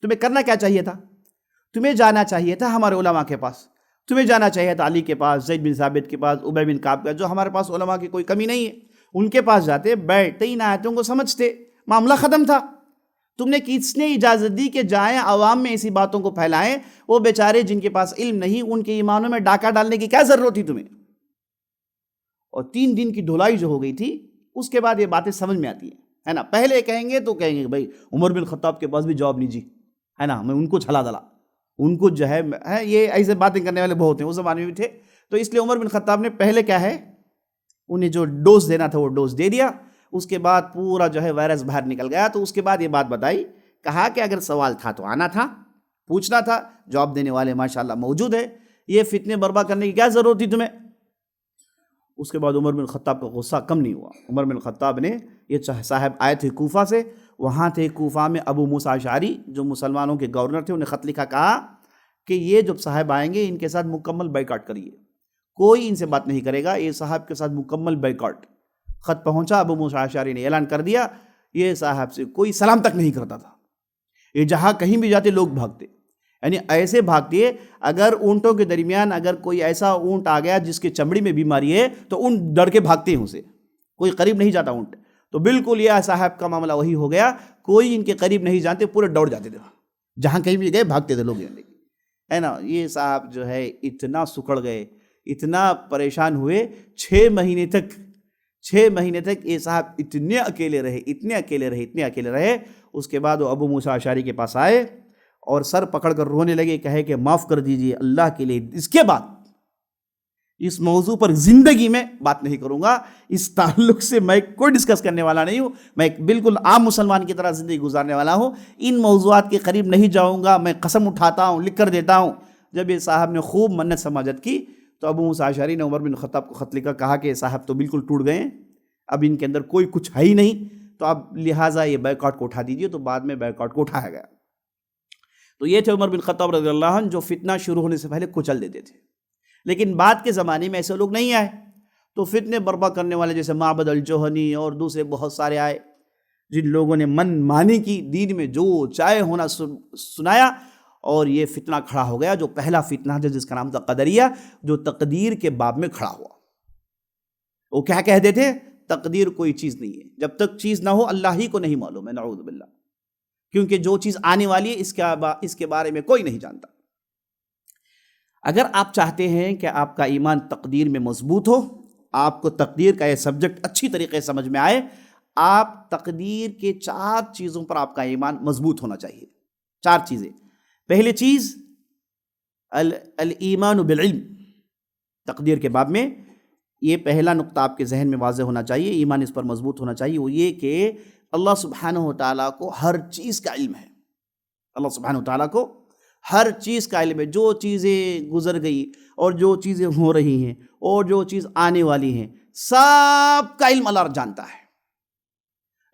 تمہیں کرنا کیا چاہیے تھا؟ تمہیں جانا چاہیے تھا ہمارے علماء کے پاس, تمہیں جانا چاہیے تھا علی کے پاس, زید بن ثابت کے پاس, ابی بن کعب کے, جو ہمارے پاس علماء کی کوئی کمی نہیں ہے, ان کے پاس جاتے, بیٹھتے, ان آیتوں کو سمجھتے, معاملہ ختم تھا. تم نے کس نے اجازت دی کہ جائیں عوام میں ایسی باتوں کو پھیلائیں؟ وہ بیچارے جن کے پاس علم نہیں, ان کے ایمانوں میں ڈاکہ ڈالنے کی کیا ضرورت تھی تمہیں؟ اور 3 دن کی دھلائی جو ہو گئی تھی, اس کے بعد یہ باتیں سمجھ میں آتی ہیں, ہے نا. پہلے کہیں گے تو کہیں گے بھائی عمر بن خطاب کے پاس بھی جواب نہیں جی, ہے نا, میں ان کو چھلا دلا, ان کو جو ہے یہ ایسے باتیں کرنے والے بہت ہیں, اس زمانے میں بھی تھے. تو اس لیے عمر بن خطاب نے پہلے کیا ہے, انہیں جو ڈوز دینا تھا وہ ڈوز دے دیا. اس کے بعد پورا جو ہے وائرس باہر نکل گیا. تو اس کے بعد یہ بات بتائی, کہا کہ اگر سوال تھا تو آنا تھا, پوچھنا تھا, جواب دینے والے ماشاءاللہ موجود ہے, یہ فتنے برپا کرنے کی کیا ضرورت تھی تمہیں؟ اس کے بعد عمر بن خطاب کا غصہ کم نہیں ہوا. عمر بن خطاب نے, یہ صاحب آئے تھے کوفہ سے, وہاں تھے کوفہ میں ابو موسیٰ اشعری جو مسلمانوں کے گورنر تھے, انہیں خط لکھا, کہا کہ یہ جب صاحب آئیں گے ان کے ساتھ مکمل بائیکاٹ کریے, کوئی ان سے بات نہیں کرے گا, یہ صاحب کے ساتھ مکمل بائیکاٹ. خط پہنچا, ابو موسیٰ اشعری نے اعلان کر دیا, یہ صاحب سے کوئی سلام تک نہیں کرتا تھا. یہ جہاں کہیں بھی جاتے لوگ بھاگتے, یعنی ایسے بھاگتے, اگر اونٹوں کے درمیان اگر کوئی ایسا اونٹ آ گیا جس کی چمڑی میں بیماری ہے تو اونٹ ڈر کے بھاگتے ہیں اسے, کوئی قریب نہیں جاتا اونٹ. تو بالکل یہ صاحب کا معاملہ وہی ہو گیا, کوئی ان کے قریب نہیں جانتے, پورے دوڑ جاتے تھے, جہاں کہیں بھی گئے بھاگتے تھے لوگ, ہے نا. یہ صاحب جو ہے اتنا سکڑ گئے, اتنا پریشان ہوئے, 6 مہینے تک یہ صاحب اتنے اکیلے رہے. اس کے بعد وہ ابو موسیٰ اشعری کے پاس آئے, اور سر پکڑ کر رونے لگے، کہے کہ معاف کر دیجئے اللہ کے لیے، اس کے بعد اس موضوع پر زندگی میں بات نہیں کروں گا، اس تعلق سے میں کوئی ڈسکس کرنے والا نہیں ہوں، میں بالکل عام مسلمان کی طرح زندگی گزارنے والا ہوں، ان موضوعات کے قریب نہیں جاؤں گا، میں قسم اٹھاتا ہوں، لکھ کر دیتا ہوں۔ جب یہ صاحب نے خوب منت سماجت کی تو ابو موسیٰ اشعری نے عمر بن خطاب کو خط لکھا، کہا کہ صاحب تو بالکل ٹوٹ گئے ہیں، اب ان کے اندر کوئی کچھ ہے ہی نہیں، تو اب لہٰذا یہ بیکاٹ کو اٹھا دیجیے۔ تو بعد میں بیکاٹ کو اٹھایا گیا۔ تو یہ تھے عمر بن خطاب رضی اللہ عنہ، جو فتنہ شروع ہونے سے پہلے کچل دیتے تھے۔ لیکن بعد کے زمانے میں ایسے لوگ نہیں آئے، تو فتنے برپا کرنے والے جیسے معبد الجوہنی اور دوسرے بہت سارے آئے، جن لوگوں نے من مانی کی، دین میں جو چاہے ہونا سنایا، اور یہ فتنہ کھڑا ہو گیا، جو پہلا فتنہ تھا جس کا نام تھا قدریہ، جو تقدیر کے باب میں کھڑا ہوا۔ وہ کیا کہتے تھے؟ تقدیر کوئی چیز نہیں ہے، جب تک چیز نہ ہو اللہ ہی کو نہیں معلوم ہے، نعوذ باللہ، کیونکہ جو چیز آنے والی ہے اس کے بارے میں کوئی نہیں جانتا۔ اگر آپ چاہتے ہیں کہ آپ کا ایمان تقدیر میں مضبوط ہو، آپ کو تقدیر کا یہ سبجیکٹ اچھی طریقے سے سمجھ میں آئے، آپ تقدیر کے 4 چیزوں پر آپ کا ایمان مضبوط ہونا چاہیے۔ 4 چیزیں۔ پہلی چیز الایمان بالعلم، تقدیر کے باب میں یہ پہلا نقطہ آپ کے ذہن میں واضح ہونا چاہیے، ایمان اس پر مضبوط ہونا چاہیے، وہ یہ کہ اللہ سبحانہ وتعالیٰ کو ہر چیز کا علم ہے۔ اللہ سبحانہ وتعالیٰ کو ہر چیز کا علم ہے، جو چیزیں گزر گئی اور جو چیزیں ہو رہی ہیں اور جو چیز آنے والی ہیں، سب کا علم اللہ جانتا ہے۔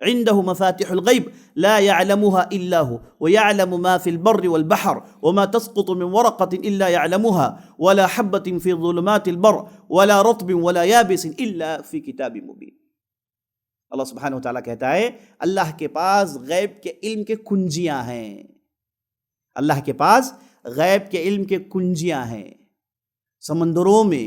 عنده مفاتح الغیب لا يعلمها الا هو ويعلم ما في البر والبحر وما تسقط من ورقة الا يعلمها ولا حبة في ظلمات البر ولا رطب ولا يابس الا في كتاب مبين۔ اللہ سبحانہ وتعالیٰ کہتا ہے اللہ کے پاس غیب کے علم کے کنجیاں ہیں، اللہ کے پاس غیب کے علم کے کنجیاں ہیں، سمندروں میں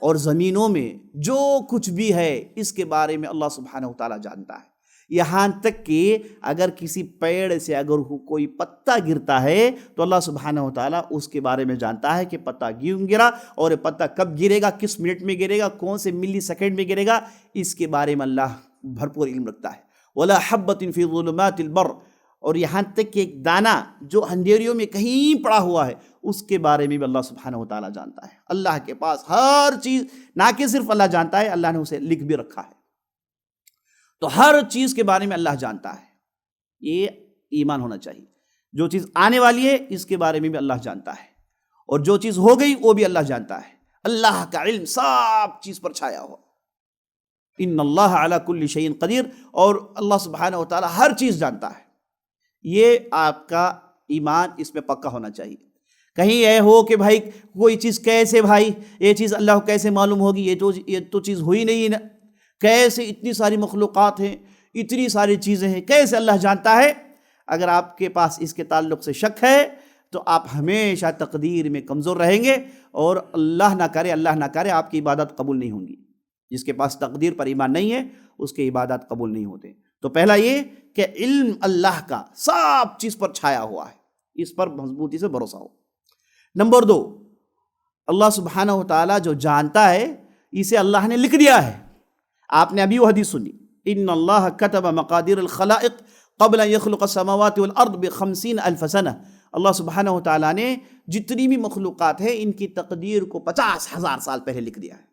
اور زمینوں میں جو کچھ بھی ہے اس کے بارے میں اللہ سبحانہ وتعالیٰ جانتا ہے۔ یہاں تک کہ اگر کسی پیڑ سے اگر کوئی پتا گرتا ہے تو اللہ سبحانہ وتعالیٰ اس کے بارے میں جانتا ہے کہ پتا کیوں گرا اور یہ پتا کب گرے گا، کس منٹ میں گرے گا، کون سے ملی سیکنڈ میں گرے گا، اس کے بارے میں اللہ بھرپور علم رکھتا ہے۔ ولا حبۃ فی ظلمات البر، اور یہاں تک کہ ایک دانہ جو اندھیریوں میں کہیں پڑا ہوا ہے اس کے بارے میں بھی اللہ سبحانہ وتعالیٰ جانتا ہے۔ اللہ کے پاس ہر چیز، نہ کہ صرف اللہ جانتا ہے، اللہ نے اسے لکھ بھی رکھا ہے، تو ہر چیز کے بارے میں اللہ جانتا ہے۔ یہ ایمان ہونا چاہیے۔ جو چیز آنے والی ہے اس کے بارے میں بھی اللہ جانتا ہے، اور جو چیز ہو گئی وہ بھی اللہ جانتا ہے۔ اللہ کا علم سب چیز پر چھایا ہوا۔ ان اللہ علی کل شیء قدیر، اور اللہ سبحانہ وتعالیٰ ہر چیز جانتا ہے۔ یہ آپ کا ایمان اس میں پکا ہونا چاہیے۔ کہیں یہ ہو کہ بھائی کوئی چیز کیسے، بھائی یہ چیز اللہ کو کیسے معلوم ہوگی، یہ تو چیز ہوئی نہیں نا، کیسے اتنی ساری مخلوقات ہیں، اتنی ساری چیزیں ہیں، کیسے اللہ جانتا ہے؟ اگر آپ کے پاس اس کے تعلق سے شک ہے تو آپ ہمیشہ تقدیر میں کمزور رہیں گے، اور اللہ نہ کرے آپ کی عبادت قبول نہیں ہوں گی۔ جس کے پاس تقدیر پر ایمان نہیں ہے اس کے عبادات قبول نہیں ہوتے۔ تو پہلا یہ کہ علم اللہ کا سب چیز پر چھایا ہوا ہے، اس پر مضبوطی سے بھروسہ ہو۔ نمبر 2، اللہ سبحانہ وتعالیٰ جو جانتا ہے اسے اللہ نے لکھ دیا ہے۔ آپ نے ابھی وہ حدیث سنی، ان اللہ کتب مقادیر الخلائق قبل ان يخلق السماوات والارض ب50,000 سنہ۔ اللہ سبحانہ وتعالیٰ نے جتنی بھی مخلوقات ہیں ان کی تقدیر کو 50,000 سال پہلے لکھ دیا ہے۔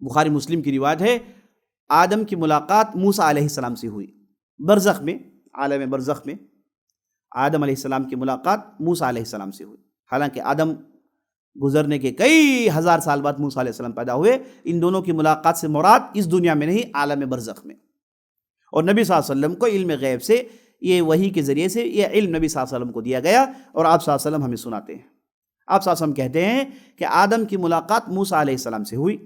بخاری مسلم کی روایت ہے، آدم کی ملاقات موسیٰ علیہ السلام سے ہوئی برزخ میں، عالم برزخ میں آدم علیہ السلام کی ملاقات موسیٰ علیہ السلام سے ہوئی۔ حالانکہ آدم گزرنے کے کئی ہزار سال بعد موسیٰ علیہ السلام پیدا ہوئے، ان دونوں کی ملاقات سے مراد اس دنیا میں نہیں، عالم برزخ میں۔ اور نبی صلی اللہ علیہ وسلم کو علم غیب سے، یہ وحی کے ذریعے سے یہ علم نبی صلی اللہ علیہ وسلم کو دیا گیا، اور آپ صلی اللہ علیہ وسلم ہمیں سناتے ہیں۔ آپ صلی اللہ علیہ وسلم کہتے ہیں کہ آدم کی ملاقات موسیٰ علیہ السلام سے ہوئی،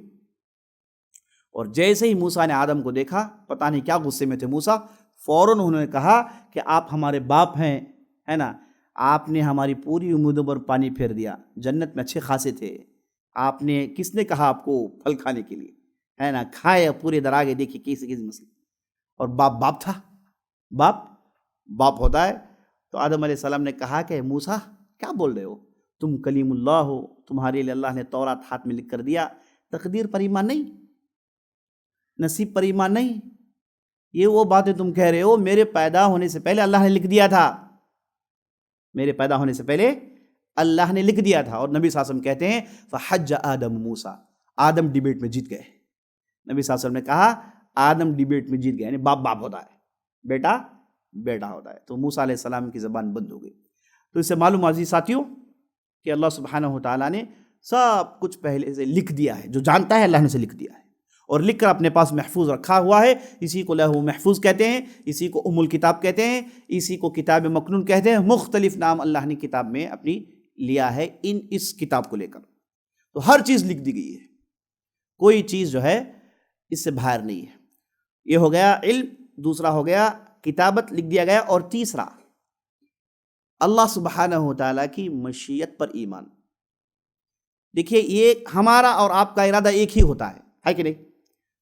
اور جیسے ہی موسیٰ نے آدم کو دیکھا، پتہ نہیں کیا غصے میں تھے موسیٰ، فوراً انہوں نے کہا کہ آپ ہمارے باپ ہیں، ہے نا، آپ نے ہماری پوری امیدوں پر پانی پھیر دیا، جنت میں اچھے خاصے تھے، آپ نے، کس نے کہا آپ کو پھل کھانے کے لیے، ہے نا، کھائے پورے دراگے، دیکھیے کسی مسئلے، اور باپ تھا، باپ ہوتا ہے۔ تو آدم علیہ السلام نے کہا کہ موسیٰ کیا بول رہے ہو، تم کلیم اللہ ہو، تمہارے لیے اللہ نے تورات ہاتھ میں لکھ کر دیا، تقدیر پر ایمان نہیں، نصیب پر ایمان نہیں، یہ وہ باتیں تم کہہ رہے ہو، میرے پیدا ہونے سے پہلے اللہ نے لکھ دیا تھا، میرے پیدا ہونے سے پہلے اللہ نے لکھ دیا تھا. اور نبی صلی اللہ علیہ وسلم کہتے ہیں فحج آدم موسیٰ, آدم ڈیبیٹ میں جیت گئے. نبی صلی اللہ علیہ وسلم نے کہا آدم ڈیبیٹ میں جیت گئے, یعنی باپ باپ ہوتا ہے, بیٹا بیٹا ہوتا ہے. تو موسیٰ علیہ السلام کی زبان بند ہو گئی. تو اس سے معلوم عزیز ساتھیوں کہ اللہ سبحانہ و تعالیٰ نے سب کچھ پہلے سے لکھ دیا ہے. جو جانتا ہے اللہ نے اسے لکھ دیا ہے اور لکھ کر اپنے پاس محفوظ رکھا ہوا ہے. اسی کو لوح محفوظ کہتے ہیں, اسی کو ام الکتاب کہتے ہیں, اسی کو کتاب مکنون کہتے ہیں. مختلف نام اللہ نے کتاب میں اپنی لیا ہے اس کتاب کو لے کر. تو ہر چیز لکھ دی گئی ہے, کوئی چیز جو ہے اس سے باہر نہیں ہے. یہ ہو گیا علم. دوسرا ہو گیا کتابت, لکھ دیا گیا. اور تیسرا اللہ سبحانہ و تعالیٰ کی مشیت پر ایمان. دیکھیے یہ ہمارا اور آپ کا ارادہ ایک ہی ہوتا ہے کہ نہیں؟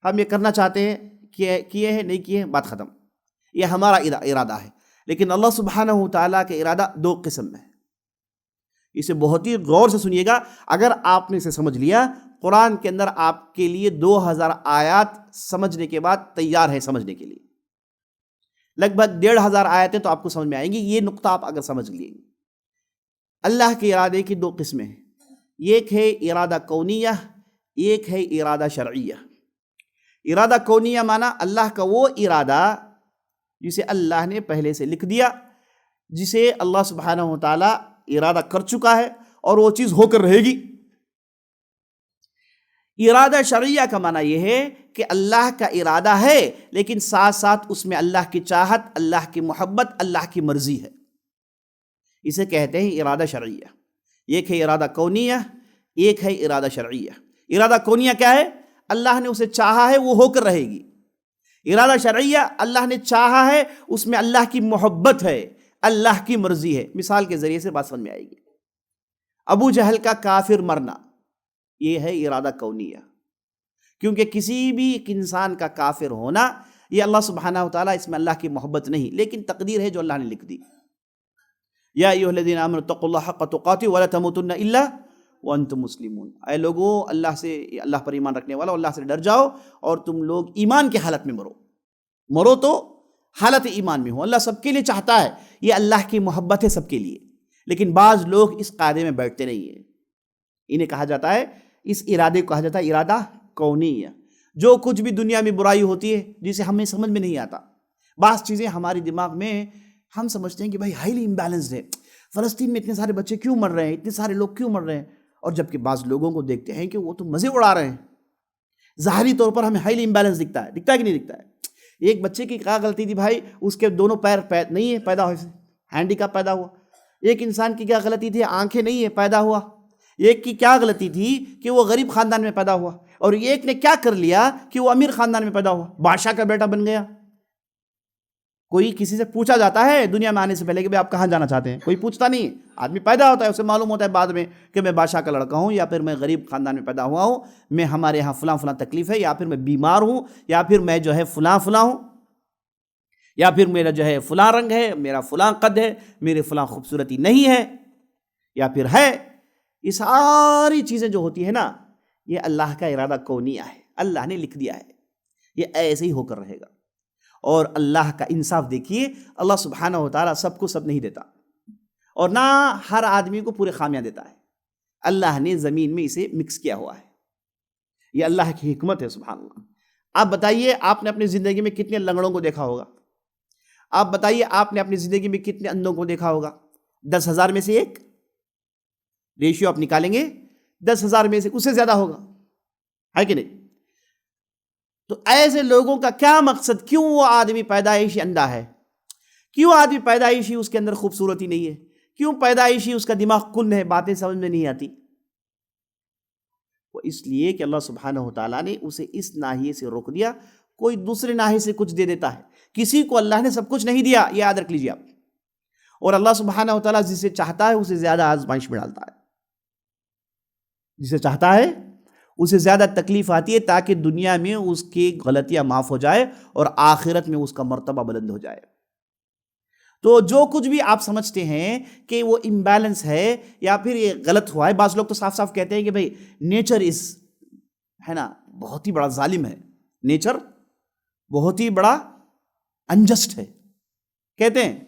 ہم یہ کرنا چاہتے ہیں, کیے ہیں نہیں کیے ہیں, بات ختم. یہ ہمارا ارادہ ہے. لیکن اللہ سبحانہ و تعالیٰ کا ارادہ دو قسم میں ہے. اسے بہت ہی غور سے سنیے گا. اگر آپ نے اسے سمجھ لیا, قرآن کے اندر آپ کے لیے 2000 آیات سمجھنے کے بعد تیار ہے سمجھنے کے لیے. لگ بھگ 1500 آیتیں تو آپ کو سمجھ میں آئیں گی. یہ نقطہ آپ اگر سمجھ لیں گے. اللہ کے ارادے کی دو قسمیں ہیں. ایک ہے ارادہ کونیہ, ایک ہے ارادہ شرعیہ. ارادہ کونیہ مانا اللہ کا وہ ارادہ جسے اللہ نے پہلے سے لکھ دیا, جسے اللہ سبحانہ و تعالیٰ ارادہ کر چکا ہے اور وہ چیز ہو کر رہے گی. ارادہ شرعیہ کا معنی یہ ہے کہ اللہ کا ارادہ ہے لیکن ساتھ ساتھ اس میں اللہ کی چاہت, اللہ کی محبت, اللہ کی مرضی ہے. اسے کہتے ہیں ارادہ شرعیہ. ایک ہے ارادہ کونیہ, ایک ہے ارادہ شرعیہ. ارادہ کونیہ کیا ہے؟ اللہ نے اسے چاہا ہے, وہ ہو کر رہے گی. ارادہ شرعیہ اللہ نے چاہا ہے, اس میں اللہ کی محبت ہے, اللہ کی مرضی ہے. مثال کے ذریعے سے بات سمجھ میں آئے گی. ابو جہل کا کافر مرنا یہ ہے ارادہ کونیہ, کیونکہ کسی بھی ایک انسان کا کافر ہونا یہ اللہ سبحانہ و تعالیٰ, اس میں اللہ کی محبت نہیں لیکن تقدیر ہے جو اللہ نے لکھ دی. یا ایھا الذین آمنوا اتقوا اللہ حق تقاتہ ولا تموتن الا وانتم مسلمون. اے لوگو اللہ پر ایمان رکھنے والو, اللہ سے ڈر جاؤ اور تم لوگ ایمان کی حالت میں مرو تو حالت ایمان میں ہو. اللہ سب کے لیے چاہتا ہے, یہ اللہ کی محبت ہے سب کے لیے. لیکن بعض لوگ اس قاعدے میں بیٹھتے نہیں ہیں. انہیں کہا جاتا ہے, اس ارادے کو کہا جاتا ہے ارادہ کونیہ. جو کچھ بھی دنیا میں برائی ہوتی ہے جسے ہمیں سمجھ میں نہیں آتا, بعض چیزیں ہماری دماغ میں ہم سمجھتے ہیں کہ بھائی ہائیلی امبیلنسڈ ہے, فلسطین میں اتنے سارے بچے کیوں مر رہے ہیں, اتنے سارے لوگ کیوں مر رہے ہیں, اور جبکہ بعض لوگوں کو دیکھتے ہیں کہ وہ تو مزے اڑا رہے ہیں. ظاہری طور پر ہمیں ہائیلی امبیلنس دکھتا ہے کہ نہیں دکھتا ہے؟ ایک بچے کی کیا غلطی تھی بھائی, اس کے دونوں پیر نہیں ہے, پیدا ہوئے سے ہینڈی کیپ پیدا ہوا. ایک انسان کی کیا غلطی تھی, آنکھیں نہیں ہے, پیدا ہوا. ایک کی کیا غلطی تھی کہ وہ غریب خاندان میں پیدا ہوا, اور ایک نے کیا کر لیا کہ وہ امیر خاندان میں پیدا ہوا, بادشاہ کا بیٹا بن گیا. کوئی کسی سے پوچھا جاتا ہے دنیا میں آنے سے پہلے کہ بھائی آپ کہاں جانا چاہتے ہیں؟ کوئی پوچھتا نہیں. آدمی پیدا ہوتا ہے, اسے معلوم ہوتا ہے بعد میں کہ میں بادشاہ کا لڑکا ہوں, یا پھر میں غریب خاندان میں پیدا ہوا ہوں, میں ہمارے یہاں فلاں فلاں تکلیف ہے, یا پھر میں بیمار ہوں, یا پھر میں جو ہے فلاں ہوں, یا پھر میرا جو ہے فلاں رنگ ہے, میرا فلاں قد ہے, میرے فلاں خوبصورتی نہیں ہے, یا پھر ہے. یہ ساری چیزیں جو ہوتی ہے نا, یہ اللہ کا ارادہ کونیہ ہے, اللہ نے لکھ دیا ہے, یہ ایسے ہی ہو کر رہے گا. اور اللہ کا انصاف دیکھیے, اللہ سبحانہ و تعالیٰ سب کو سب نہیں دیتا, اور نہ ہر آدمی کو پورے خامیاں دیتا ہے. اللہ نے زمین میں اسے مکس کیا ہوا ہے, یہ اللہ کی حکمت ہے. سبحان اللہ. آپ بتائیے, آپ نے اپنی زندگی میں کتنے لنگڑوں کو دیکھا ہوگا؟ آپ بتائیے, آپ نے اپنی زندگی میں کتنے اندھوں کو دیکھا ہوگا؟ 10,000 میں سے ایک. ریشیو آپ نکالیں گے, 10,000 میں سے اس سے زیادہ ہوگا, ہے کہ نہیں؟ تو ایسے لوگوں کا کیا مقصد؟ کیوں وہ آدمی پیدائشی اندھا ہے؟ کیوں آدمی پیدائشی اس کے اندر خوبصورتی نہیں ہے؟ کیوں پیدائشی اس کا دماغ کن ہے, باتیں سمجھ میں نہیں آتی؟ وہ اس لیے کہ اللہ سبحانہ و تعالیٰ نے اسے اس ناحیے سے روک دیا. کوئی دوسرے ناحیے سے کچھ دے دیتا ہے, کسی کو اللہ نے سب کچھ نہیں دیا, یہ یاد رکھ لیجیے آپ. اور اللہ سبحانہ و تعالیٰ جسے چاہتا ہے اسے زیادہ آزمائش میں ڈالتا ہے, جسے چاہتا ہے اسے زیادہ تکلیف آتی ہے تاکہ دنیا میں اس کی غلطیاں معاف ہو جائے اور آخرت میں اس کا مرتبہ بلند ہو جائے. تو جو کچھ بھی آپ سمجھتے ہیں کہ وہ امبیلنس ہے یا پھر یہ غلط ہوا ہے, بعض لوگ تو صاف صاف کہتے ہیں کہ بھائی نیچر ہے نا بہت ہی بڑا ظالم ہے, نیچر بہت ہی بڑا انجسٹ ہے, کہتے ہیں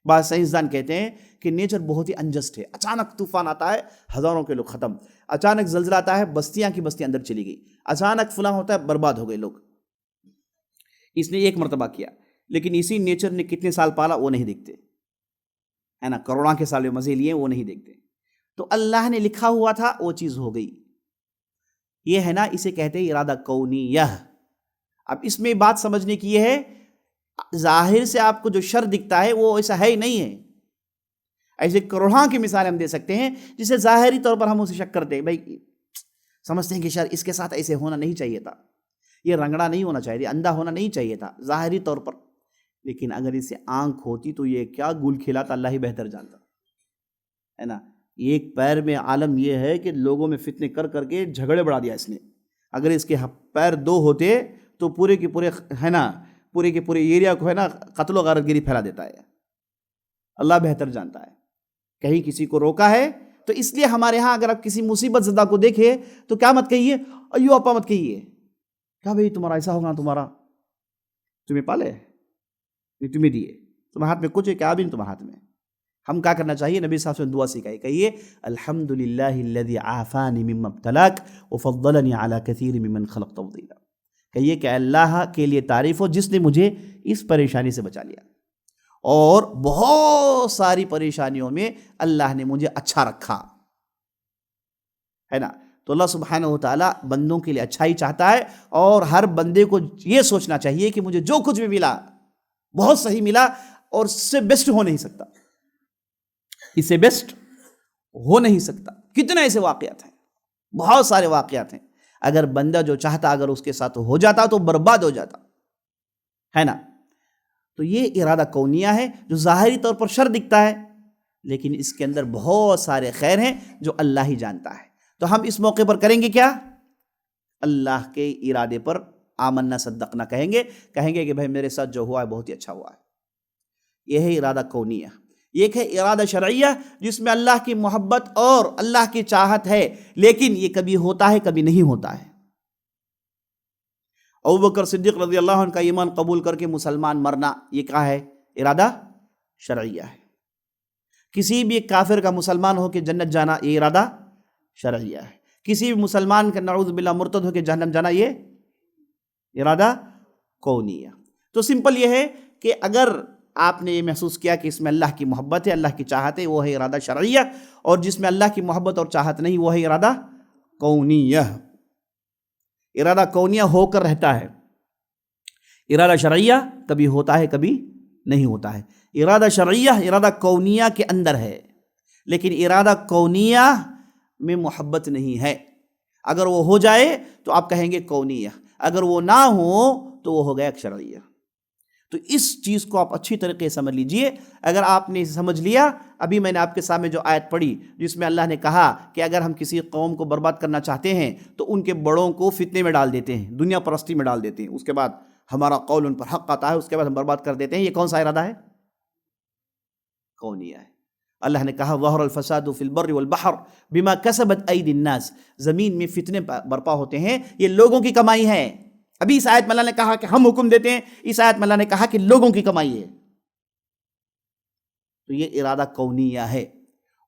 بعض سائنسدان کہتے ہیں کہ نیچر بہت ہی انجسٹ ہے، اچانک طوفان آتا ہے، ہزاروں کے لوگ ختم، اچانک زلزلہ آتا ہے، بستیاں کی بستیاں اندر چلی گئی، اچانک فلاں ہوتا ہے، برباد ہو گئے لوگ۔ اس نے ایک مرتبہ کیا، لیکن اسی نیچر نے کتنے سال پالا وہ نہیں دیکھتے، ہے نا، کروڑاں کے سال مزے لیے وہ نہیں دیکھتے۔ تو اللہ نے لکھا ہوا تھا وہ چیز ہو گئی، یہ ہے نا، اسے کہتے ہیں ارادہ کونیہ۔ اب اس میں بات سمجھنے کی یہ ہے، ظاہر سے آپ کو جو شر دکھتا ہے وہ ایسا ہے ہی نہیں ہے۔ ایسے کروڑاں کی مثال ہم دے سکتے ہیں جسے ظاہری طور پر ہم اسے شک کرتے ہیں، بھائی سمجھتے ہیں کہ شر اس کے ساتھ ایسے ہونا نہیں چاہیے تھا، یہ رنگڑا نہیں ہونا چاہیے، اندھا ہونا نہیں چاہیے تھا ظاہری طور پر، لیکن اگر اسے آنکھ ہوتی تو یہ کیا گل کھلاتا، اللہ ہی بہتر جانتا، ہے نا۔ ایک پیر میں عالم یہ ہے کہ لوگوں میں فتنے کر کر کے جھگڑے بڑھا دیا اس نے، اگر اس کے پیر دو ہوتے تو پورے کے پورے، ہے نا، پورے کے پورے ایریا کو، ہے نا، قتل و غارت گیری پھیلا دیتا ہے، اللہ بہتر جانتا ہے۔ کہیں کسی کو روکا ہے تو اس لیے ہمارے ہاں اگر آپ کسی مصیبت زدہ کو دیکھیں تو کیا مت کہیے، ایو اپا مت کہیے، کیا بھئی تمہارا ایسا ہوگا، تمہارا تمہیں پالے، یہ تمہیں دیے، تمہارے ہاتھ میں کچھ ہے کیا، بھی نہیں تمہارے ہاتھ میں۔ ہم کیا کرنا چاہیے، نبی صاحب سے دعا سکھائی، کہیے الحمدللہ الذی عافانی مما ابتلاک وفضلنی علی کثیر ممن خلق تفضیلا، کہیے کہ اللہ کے لیے تعریف ہو جس نے مجھے اس پریشانی سے بچا لیا اور بہت ساری پریشانیوں میں اللہ نے مجھے اچھا رکھا، ہے نا۔ تو اللہ سبحانہ و تعالیٰ بندوں کے لیے اچھائی چاہتا ہے، اور ہر بندے کو یہ سوچنا چاہیے کہ مجھے جو کچھ بھی ملا بہت صحیح ملا، اور اس سے بیسٹ ہو نہیں سکتا، اس سے بیسٹ ہو نہیں سکتا۔ کتنے ایسے واقعات ہیں، بہت سارے واقعات ہیں، اگر بندہ جو چاہتا اگر اس کے ساتھ ہو جاتا تو برباد ہو جاتا، ہے نا۔ تو یہ ارادہ کونیہ ہے جو ظاہری طور پر شر دکھتا ہے، لیکن اس کے اندر بہت سارے خیر ہیں جو اللہ ہی جانتا ہے۔ تو ہم اس موقع پر کریں گے کیا، اللہ کے ارادے پر آمنا صدقنا کہیں گے کہ بھائی میرے ساتھ جو ہوا ہے بہت ہی اچھا ہوا ہے۔ یہ ہے ارادہ کونیہ۔ ایک ہے ارادہ شرعیہ جس میں اللہ کی محبت اور اللہ کی چاہت ہے، لیکن یہ کبھی ہوتا ہے کبھی نہیں ہوتا ہے۔ ابوبکر صدیق رضی اللہ عنہ کا ایمان قبول کر کے مسلمان مرنا، یہ کیا ہے، ارادہ شرعیہ ہے۔ کسی بھی ایک کافر کا مسلمان ہو کے جنت جانا، یہ ارادہ شرعیہ ہے۔ کسی بھی مسلمان کا نعوذ باللہ مرتد ہو کے جہنم جانا، یہ ارادہ کونیہ۔ تو سمپل یہ ہے کہ اگر آپ نے یہ محسوس کیا کہ اس میں اللہ کی محبت ہے، اللہ کی چاہت ہے، وہ ہے ارادہ شرعیہ، اور جس میں اللہ کی محبت اور چاہت نہیں وہ ہے ارادہ کونیہ۔ ارادہ کونیہ ہو کر رہتا ہے، ارادہ شرعیہ کبھی ہوتا ہے کبھی نہیں ہوتا ہے۔ ارادہ شرعیہ ارادہ کونیہ کے اندر ہے، لیکن ارادہ کونیہ میں محبت نہیں ہے۔ اگر وہ ہو جائے تو آپ کہیں گے کونیہ، اگر وہ نہ ہو تو وہ ہو گیا شرعیہ۔ تو اس چیز کو آپ اچھی طریقے سے سمجھ لیجئے۔ اگر آپ نے سمجھ لیا، ابھی میں نے آپ کے سامنے جو آیت پڑھی جس میں اللہ نے کہا کہ اگر ہم کسی قوم کو برباد کرنا چاہتے ہیں تو ان کے بڑوں کو فتنے میں ڈال دیتے ہیں، دنیا پرستی میں ڈال دیتے ہیں، اس کے بعد ہمارا قول ان پر حق آتا ہے، اس کے بعد ہم برباد کر دیتے ہیں، یہ کون سا ارادہ ہے، کونیہ ہے۔ اللہ نے کہا ظہر الفساد فی البر والبحر بما کسبت ایدی الناس، زمین میں فتنے برپا ہوتے ہیں، یہ لوگوں کی کمائی ہے۔ ابھی اس آیت میں اللہ نے کہا کہ ہم حکم دیتے ہیں، اس آیت میں اللہ نے کہا کہ لوگوں کی کمائی ہے۔ تو یہ ارادہ کونیہ ہے،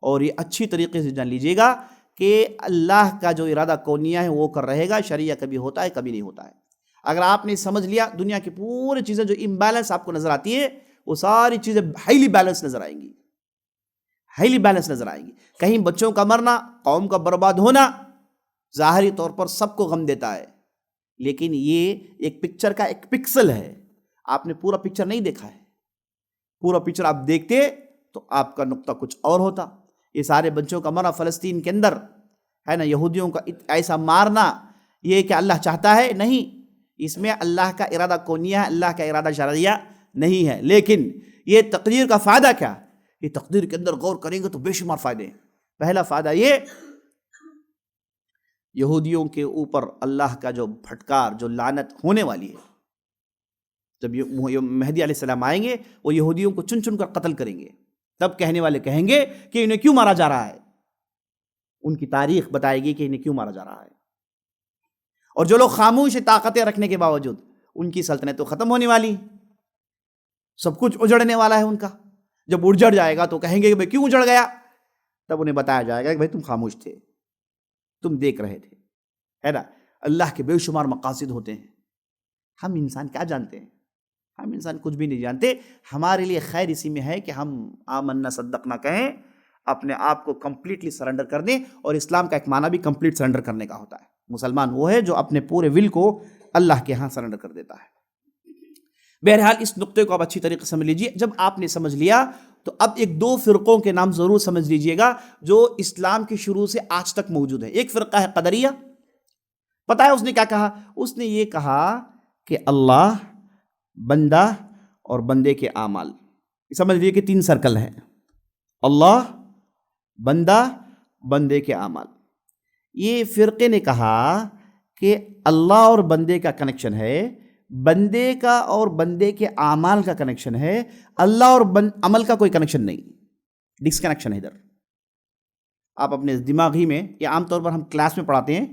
اور یہ اچھی طریقے سے جان لیجئے گا کہ اللہ کا جو ارادہ کونیہ ہے وہ کر رہے گا، شرعیہ کبھی ہوتا ہے کبھی نہیں ہوتا ہے۔ اگر آپ نے سمجھ لیا، دنیا کی پوری چیزیں جو امبیلنس آپ کو نظر آتی ہے وہ ساری چیزیں ہائیلی بیلنس نظر آئیں گی، ہائیلی بیلنس نظر آئیں گی۔ کہیں بچوں کا مرنا، قوم کا برباد ہونا ظاہری طور پر سب کو غم دیتا ہے، لیکن یہ ایک پکچر کا ایک پکسل ہے، آپ نے پورا پکچر نہیں دیکھا ہے۔ پورا پکچر آپ دیکھتے تو آپ کا نقطہ کچھ اور ہوتا۔ یہ سارے بچوں کا مرنا فلسطین کے اندر، ہے نا، یہودیوں کا ایسا مارنا، یہ کہ اللہ چاہتا ہے؟ نہیں، اس میں اللہ کا ارادہ کونیہ ہے، اللہ کا ارادہ شرعیہ نہیں ہے۔ لیکن یہ تقدیر کا فائدہ کیا؟ یہ تقدیر کے اندر غور کریں گے تو بے شمار فائدے ہیں۔ پہلا فائدہ یہ، یہودیوں کے اوپر اللہ کا جو پھٹکار، جو لعنت ہونے والی ہے، جب مہدی علیہ السلام آئیں گے وہ یہودیوں کو چن چن کر قتل کریں گے، تب کہنے والے کہیں گے کہ انہیں کیوں مارا جا رہا ہے، ان کی تاریخ بتائے گی کہ انہیں کیوں مارا جا رہا ہے۔ اور جو لوگ خاموش طاقتیں رکھنے کے باوجود، ان کی سلطنت تو ختم ہونے والی، سب کچھ اجڑنے والا ہے ان کا، جب اجڑ جائے گا تو کہیں گے کہ بھائی کیوں اجڑ گیا؟ تب انہیں بتایا جائے گا کہ بھائی تم خاموش تھے، تم دیکھ رہے تھے، ہے نا؟ اللہ کے بے شمار مقاصد ہوتے ہیں، ہم انسان کیا جانتے ہیں؟ ہم انسان کچھ بھی نہیں جانتے. ہمارے لیے خیر اسی میں ہے کہ ہم آمنا صدقنا کہیں، اپنے آپ کو کمپلیٹلی سرنڈر کر دیں. اور اسلام کا ایک معنی بھی کمپلیٹ سرنڈر کرنے کا ہوتا ہے. مسلمان وہ ہے جو اپنے پورے ول کو اللہ کے ہاں سرنڈر کر دیتا ہے. بہرحال اس نقطے کو آپ اچھی طریقے سے سمجھ لیجئے. جب آپ نے سمجھ لیا تو اب ایک دو فرقوں کے نام ضرور سمجھ لیجئے گا جو اسلام کی شروع سے آج تک موجود ہیں. ایک فرقہ ہے قدریہ. پتہ ہے اس نے کیا کہا؟ اس نے یہ کہا کہ اللہ، بندہ اور بندے کے اعمال، سمجھ لیجیے کہ 3 سرکل ہیں. اللہ، بندہ، بندے کے اعمال. یہ فرقے نے کہا کہ اللہ اور بندے کا کنیکشن ہے، بندے کا اور بندے کے اعمال کا کنیکشن ہے، اللہ اور عمل کا کوئی کنیکشن نہیں، ڈسکنیکشن ہے ادھر. آپ اپنے دماغی میں، یہ عام طور پر ہم کلاس میں پڑھاتے ہیں،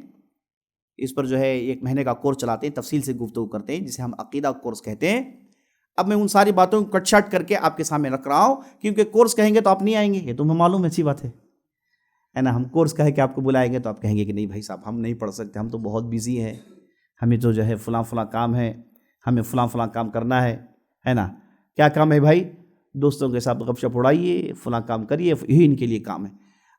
اس پر جو ہے 1 مہینے کا کورس چلاتے ہیں، تفصیل سے گفتگو کرتے ہیں، جسے ہم عقیدہ کورس کہتے ہیں. اب میں ان ساری باتوں کو کٹ شاٹ کر کے آپ کے سامنے رکھ رہا ہوں، کیونکہ کورس کہیں گے تو آپ نہیں آئیں گے، یہ تو ہمیں معلوم ہے، اچھی بات ہے نا. ہم کورس کہے کہ آپ کو بلائیں گے تو آپ کہیں گے کہ نہیں بھائی صاحب ہم نہیں پڑھ سکتے، ہم تو بہت بیزی ہیں، ہمیں تو جو ہے فلاں کام ہے، ہمیں فلاں کام کرنا ہے نا. کیا کام ہے بھائی؟ دوستوں کے ساتھ گپ شپ اڑائیے، فلاں کام کریے، یہی ان کے لیے کام ہے.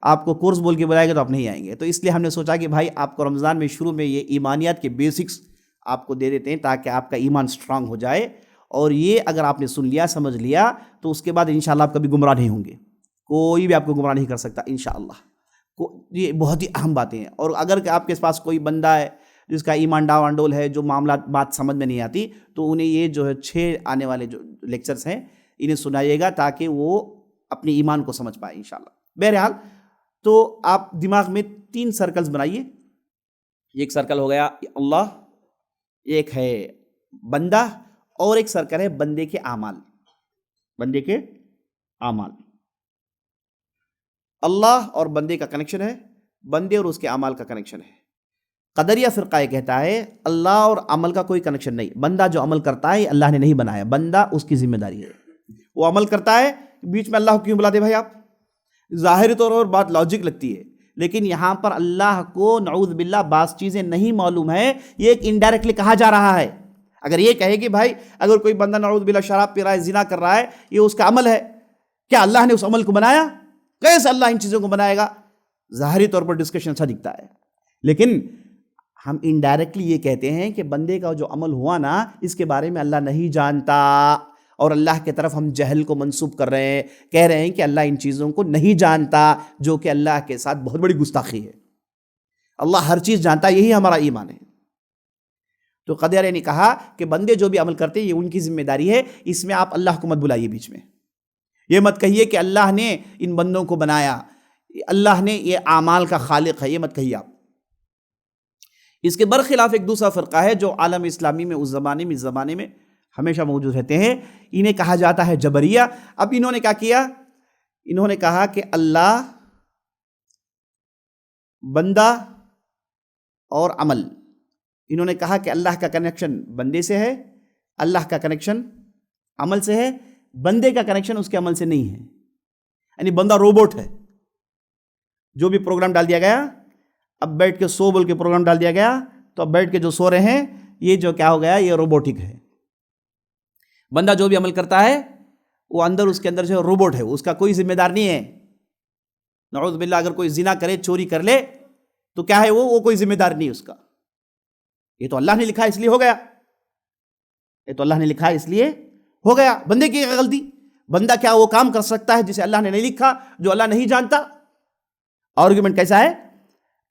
آپ کو کورس بول کے بلائے گا تو آپ نہیں آئیں گے. تو اس لیے ہم نے سوچا کہ بھائی آپ کو رمضان میں شروع میں یہ ایمانیات کے بیسکس آپ کو دے دیتے ہیں تاکہ آپ کا ایمان سٹرانگ ہو جائے. اور یہ اگر آپ نے سن لیا، سمجھ لیا، تو اس کے بعد انشاءاللہ آپ کبھی گمراہ نہیں ہوں گے. کوئی بھی آپ کو گمراہ نہیں کر سکتا انشاءاللہ. یہ بہت ہی اہم باتیں ہیں. اور اگر آپ کے پاس کوئی بندہ ہے جس کا ایمان ڈاوانڈول ہے، جو معاملات بات سمجھ میں نہیں آتی، تو انہیں یہ جو ہے 6 آنے والے جو لیکچرز ہیں انہیں سنائیے گا تاکہ وہ اپنے ایمان کو سمجھ پائے انشاءاللہ. بہرحال تو آپ دماغ میں 3 سرکلز بنائیے. ایک سرکل ہو گیا اللہ، ایک ہے بندہ، اور ایک سرکل ہے بندے کے اعمال. بندے کے اعمال. اللہ اور بندے کا کنیکشن ہے، بندے اور اس کے اعمال کا کنیکشن ہے. قدریہ فرقہ یہ کہتا ہے اللہ اور عمل کا کوئی کنیکشن نہیں. بندہ جو عمل کرتا ہے اللہ نے نہیں بنایا، بندہ اس کی ذمہ داری ہے. وہ عمل کرتا ہے، بیچ میں اللہ کو کیوں بلاتے بھائی آپ؟ ظاہری طور پر بات لاجک لگتی ہے، لیکن یہاں پر اللہ کو نعوذ باللہ بعض چیزیں نہیں معلوم ہے، یہ ایک انڈائریکٹلی کہا جا رہا ہے. اگر یہ کہے کہ بھائی اگر کوئی بندہ نعوذ باللہ شراب پی رہا ہے، زنا کر رہا ہے، یہ اس کا عمل ہے، کیا اللہ نے اس عمل کو بنایا؟ کیسے اللہ ان چیزوں کو بنائے گا؟ ظاہری طور پر ڈسکشن اچھا دکھتا ہے، لیکن ہم انڈائریکٹلی یہ کہتے ہیں کہ بندے کا جو عمل ہوا نا، اس کے بارے میں اللہ نہیں جانتا، اور اللہ کے طرف ہم جہل کو منسوب کر رہے ہیں، کہہ رہے ہیں کہ اللہ ان چیزوں کو نہیں جانتا، جو کہ اللہ کے ساتھ بہت بڑی گستاخی ہے. اللہ ہر چیز جانتا ہے، یہی ہمارا ایمان ہے. تو قدریہ نے کہا کہ بندے جو بھی عمل کرتے ہیں یہ ان کی ذمہ داری ہے، اس میں آپ اللہ کو مت بلائیے بیچ میں. یہ مت کہیے کہ اللہ نے ان بندوں کو بنایا، اللہ نے یہ اعمال کا خالق ہے، یہ مت کہیے آپ. اس کے برخلاف ایک دوسرا فرقہ ہے جو عالم اسلامی میں اس زمانے میں ہمیشہ موجود رہتے ہیں، انہیں کہا جاتا ہے جبریہ. اب انہوں نے کیا کیا؟ انہوں نے کہا کہ اللہ، بندہ اور عمل، انہوں نے کہا کہ اللہ کا کنیکشن بندے سے ہے، اللہ کا کنیکشن عمل سے ہے، بندے کا کنیکشن اس کے عمل سے نہیں ہے. یعنی بندہ روبوٹ ہے، جو بھی پروگرام ڈال دیا گیا، اب بیٹھ کے سو بول کے پروگرام ڈال دیا گیا، تو اب بیٹھ کے جو سو رہے ہیں یہ جو کیا ہو گیا، یہ روبوٹک ہے. بندہ جو بھی عمل کرتا ہے وہ اندر اس کے اندر جو روبوٹ ہے، اس کا کوئی ذمہ دار نہیں ہے. نعوذ باللہ اگر کوئی زنا کرے، چوری کر لے، تو کیا ہے وہ کوئی ذمہ دار نہیں اس کا. یہ تو اللہ نے لکھا اس لیے ہو گیا، یہ تو اللہ نے لکھا اس لیے ہو گیا. بندے کی غلطی. بندہ کیا وہ کام کر سکتا ہے جسے اللہ نے نہیں لکھا، جو اللہ نہیں جانتا؟ آرگومنٹ کیسا ہے؟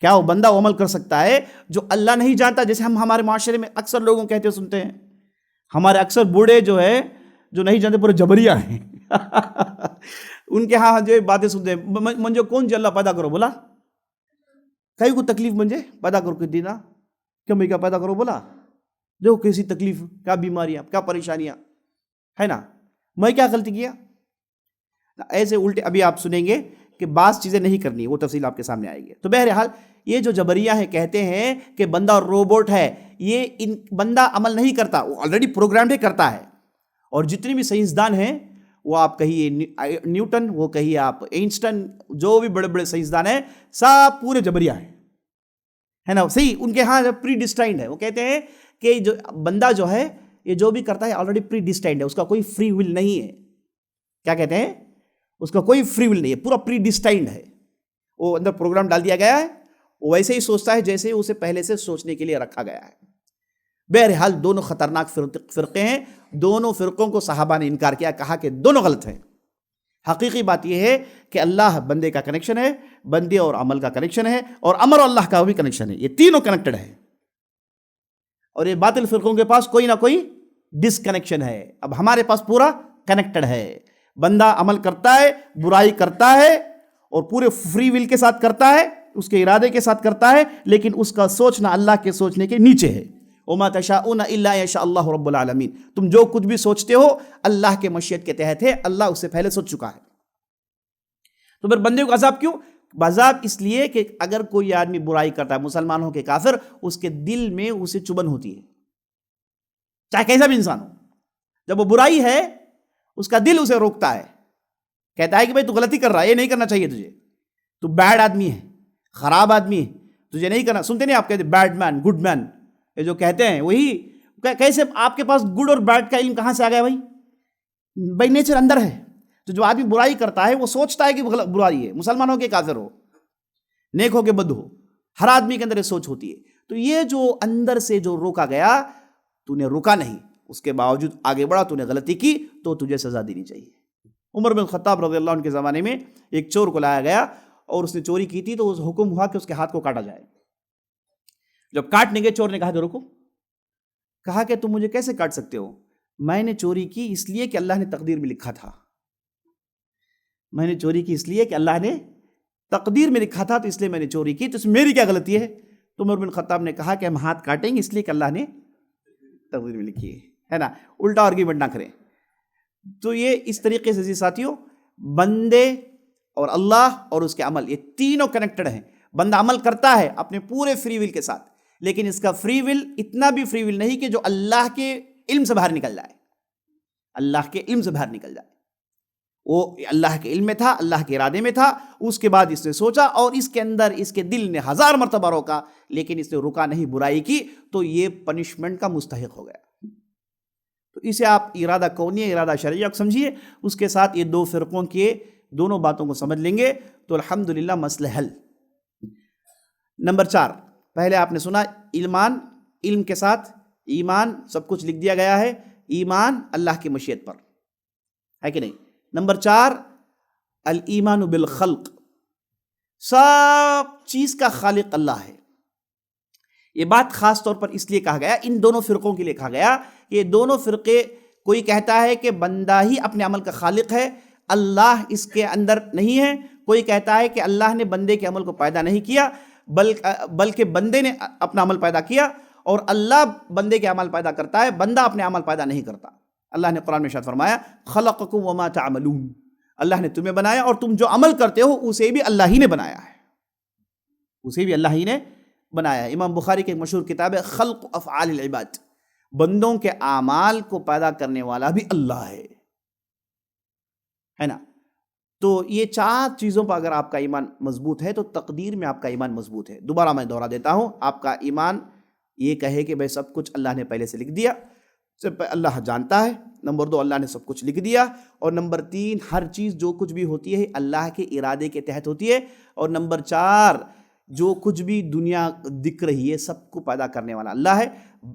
کیا وہ بندہ وہ عمل کر سکتا ہے جو اللہ نہیں جانتا؟ جیسے ہم ہمارے معاشرے میں اکثر لوگوں کہتے سنتے ہیں، ہمارے اکثر بوڑھے جو ہے جو نہیں جانتے پورے جبریہ ہیں ان کے ہاں جو باتیں سنتے ہیں، منجو کون جی اللہ پیدا کرو بولا، کئی کو تکلیف منجے پیدا کرو کہ دینا کیوں میں کیا پیدا کرو بولا، دیکھو کیسی تکلیف، کیا بیماریاں، کیا پریشانیاں ہے نا، میں کیا غلطی کیا؟ ایسے الٹے ابھی آپ سنیں گے کہ بعض چیزیں نہیں کرنی، وہ تفصیل آپ کے سامنے آئے گی. تو بہرحال یہ جو جبریہ ہے کہتے ہیں کہ بندہ اور روبوٹ ہے، یہ بندہ عمل نہیں کرتا، وہ آلریڈی پروگرامڈ ہی کرتا ہے. اور جتنے بھی سائنسدان ہیں وہ آپ کہیے نیوٹن، وہ کہیے آپ اینسٹن، جو بھی بڑے بڑے سائنسدان ہیں سب پورے جبریہ ہیں، ہے نا، صحیح. ان کے ہاں پری ڈسٹائنڈ ہے. وہ کہتے ہیں کہ جو بندہ جو ہے یہ جو بھی کرتا ہے آلریڈی پری ڈسٹائنڈ ہے، اس کا کوئی فری ول نہیں ہے. کیا کہتے ہیں؟ اس کا کوئی فری ول نہیں ہے، پورا پری ڈسٹائنڈ ہے. وہ اندر پروگرام ڈال دیا گیا ہے، وہ ویسے ہی سوچتا ہے جیسے اسے پہلے سے سوچنے کے لیے رکھا گیا ہے. بہرحال دونوں خطرناک فرقے ہیں. دونوں فرقوں کو صحابہ نے انکار کیا، کہا کہ دونوں غلط ہیں. حقیقی بات یہ ہے کہ اللہ بندے کا کنیکشن ہے، بندے اور عمل کا کنیکشن ہے، اور عمل اور اللہ کا بھی کنیکشن ہے. یہ تینوں کنیکٹڈ ہے. اور یہ باطل فرقوں کے پاس کوئی نہ کوئی ڈس کنیکشن ہے. اب ہمارے پاس پورا کنیکٹڈ ہے. بندہ عمل کرتا ہے، برائی کرتا ہے، اور پورے فری ول کے ساتھ کرتا ہے، اس کے ارادے کے ساتھ کرتا ہے، لیکن اس کا سوچنا اللہ کے سوچنے کے نیچے ہے. وَمَا تَشَاءُونَ إِلَّا يَشَاءَ اللَّهُ رَبُّ الْعَالَمِينَ. تم جو کچھ بھی سوچتے ہو اللہ کے مشیت کے تحت ہے، اللہ اس سے پہلے سوچ چکا ہے. تو پھر بندے کو عذاب کیوں؟ عذاب اس لیے کہ اگر کوئی آدمی برائی کرتا ہے، مسلمان ہو کے کافر، اس کے دل میں اسے چبھن ہوتی ہے، چاہے کیسا بھی انسان ہو. جب وہ برائی ہے اس کا دل اسے روکتا ہے، کہتا ہے کہ بھائی تو غلطی کر رہا ہے، یہ نہیں کرنا چاہیے تجھے، تو بیڈ آدمی ہے، خراب آدمی ہے، تجھے نہیں کرنا. سنتے نہیں آپ کہتے بیڈ مین گڈ مین، یہ جو کہتے ہیں وہی. کیسے آپ کے پاس گڈ اور بیڈ کا علم کہاں سے آ گیا بھائی نیچر اندر ہے. تو جو آدمی برائی کرتا ہے وہ سوچتا ہے کہ برائی ہے، مسلمان ہو کے کافر ہو، نیک ہو کے بد ہو، ہر آدمی کے اندر یہ سوچ ہوتی ہے. تو یہ جو اندر سے جو روکا گیا، تو نے روکا نہیں، اس کے باوجود آگے بڑھا، تو نے غلطی کی تو تجھے سزا دینی چاہیے. عمر بن خطاب رضی اللہ عنہ کے زمانے میں ایک چور کو لایا گیا اور اس نے چوری کی تھی، تو اس حکم ہوا کہ اس کے ہاتھ کو کاٹا جائے. جب کاٹنے گئے چور نے کہا رکو، کہا کہ تم مجھے کیسے کاٹ سکتے ہو؟ میں نے چوری کی اس لیے کہ اللہ نے تقدیر میں لکھا تھا. میں نے چوری کی اس لیے کہ اللہ نے تقدیر میں لکھا تھا، تو اس لیے میں نے چوری کی، تو اس میں میری کیا غلطی ہے؟ تو عمر بن خطاب نے کہا کہ ہم ہاتھ کاٹیں گے اس لیے کہ اللہ نے تقدیر میں لکھی ہے نا. الٹا آرگیومنٹ نہ کریں. تو یہ اس طریقے سے ساتھیوں، بندے اور اللہ اور اس کے عمل، یہ تینوں کنیکٹڈ ہیں. بندہ عمل کرتا ہے اپنے پورے فری ول کے ساتھ، لیکن اس کا فری ول اتنا بھی فری ول نہیں کہ جو اللہ کے علم سے باہر نکل جائے. اللہ کے علم سے باہر نکل جائے. وہ اللہ کے علم میں تھا، اللہ کے ارادے میں تھا، اس کے بعد اس نے سوچا اور اس کے اندر اس کے دل نے 1000 مرتبہ روکا، لیکن اس نے رکا نہیں، برائی کی، تو یہ پنشمنٹ کا مستحق ہو گیا. تو اسے آپ ارادہ کونیہ، ارادہ شرعیہ کو سمجھیے. اس کے ساتھ یہ دو فرقوں کے دونوں باتوں کو سمجھ لیں گے تو الحمدللہ مسئلہ حل. نمبر 4، پہلے آپ نے سنا ایمان، علم کے ساتھ ایمان، سب کچھ لکھ دیا گیا ہے، ایمان اللہ کی مشیت پر ہے کہ نہیں. نمبر 4، الایمان بالخلق، سب چیز کا خالق اللہ ہے. یہ بات خاص طور پر اس لیے کہا گیا، ان دونوں فرقوں کے لیے کہا گیا کہ یہ دونوں فرقے، کوئی کہتا ہے کہ بندہ ہی اپنے عمل کا خالق ہے، اللہ اس کے اندر نہیں ہے. کوئی کہتا ہے کہ اللہ نے بندے کے عمل کو پیدا نہیں کیا، بلکہ بندے نے اپنا عمل پیدا کیا، اور اللہ بندے کے عمل پیدا کرتا ہے، بندہ اپنے عمل پیدا نہیں کرتا. اللہ نے قرآن میں ارشاد فرمایا خلقکم وما تعملون، اللہ نے تمہیں بنایا اور تم جو عمل کرتے ہو اسے بھی اللہ ہی نے بنایا ہے، اسے بھی اللہ ہی نے بنایا ہے. امام بخاری کی ایک مشہور کتاب ہے خلق افعال العباد، بندوں کے اعمال کو پیدا کرنے والا بھی اللہ ہے نا. تو یہ 4 چیزوں پر اگر آپ کا ایمان مضبوط ہے تو تقدیر میں آپ کا ایمان مضبوط ہے. دوبارہ میں دوہرا دیتا ہوں، آپ کا ایمان یہ کہے کہ بھائی سب کچھ اللہ نے پہلے سے لکھ دیا، اللہ جانتا ہے. نمبر 2، اللہ نے سب کچھ لکھ دیا. اور نمبر 3، ہر چیز جو کچھ بھی ہوتی ہے اللہ کے ارادے کے تحت ہوتی ہے. اور نمبر 4، جو کچھ بھی دنیا دکھ رہی ہے سب کو پیدا کرنے والا اللہ ہے،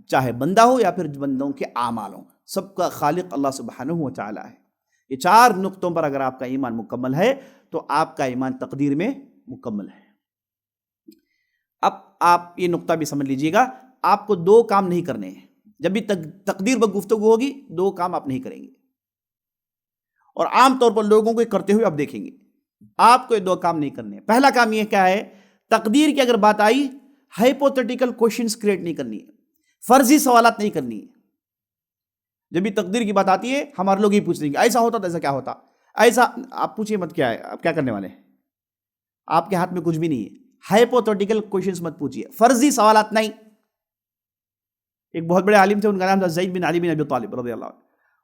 چاہے بندہ ہو یا پھر بندوں کے اعمال ہوں، سب کا خالق اللہ سبحانہ و تعالی ہے. یہ 4 نقطوں پر اگر آپ کا ایمان مکمل ہے تو آپ کا ایمان تقدیر میں مکمل ہے. اب آپ یہ نقطہ بھی سمجھ لیجئے گا، آپ کو 2 کام نہیں کرنے ہیں. جب بھی تقدیر پر گفتگو ہوگی 2 کام آپ نہیں کریں گے، اور عام طور پر لوگوں کو کرتے ہوئے آپ دیکھیں گے. آپ کو یہ 2 کام نہیں کرنے ہیں. پہلا کام یہ کیا ہے؟ تقدیر کی اگر بات آئی، ہائپوتھیٹیکل کوشچنز کریٹ نہیں کرنی ہے، فرضی سوالات نہیں کرنی ہے. جب بھی تقدیر کی بات آتی ہے ہمارے لوگ یہ پوچھ لیں گے ایسا ہوتا تو ایسا کیا ہوتا، ایسا. آپ پوچھئے مت کیا ہے، آپ کیا کرنے والے ہیں، آپ کے ہاتھ میں کچھ بھی نہیں ہے. ہائپوتھیٹیکل کوشچنز مت پوچھئے، فرضی سوالات نہیں. ایک بہت بڑے عالم تھے، ان کا نام تھا زید بن علی بن ابی طالب رضی اللہ عنہ.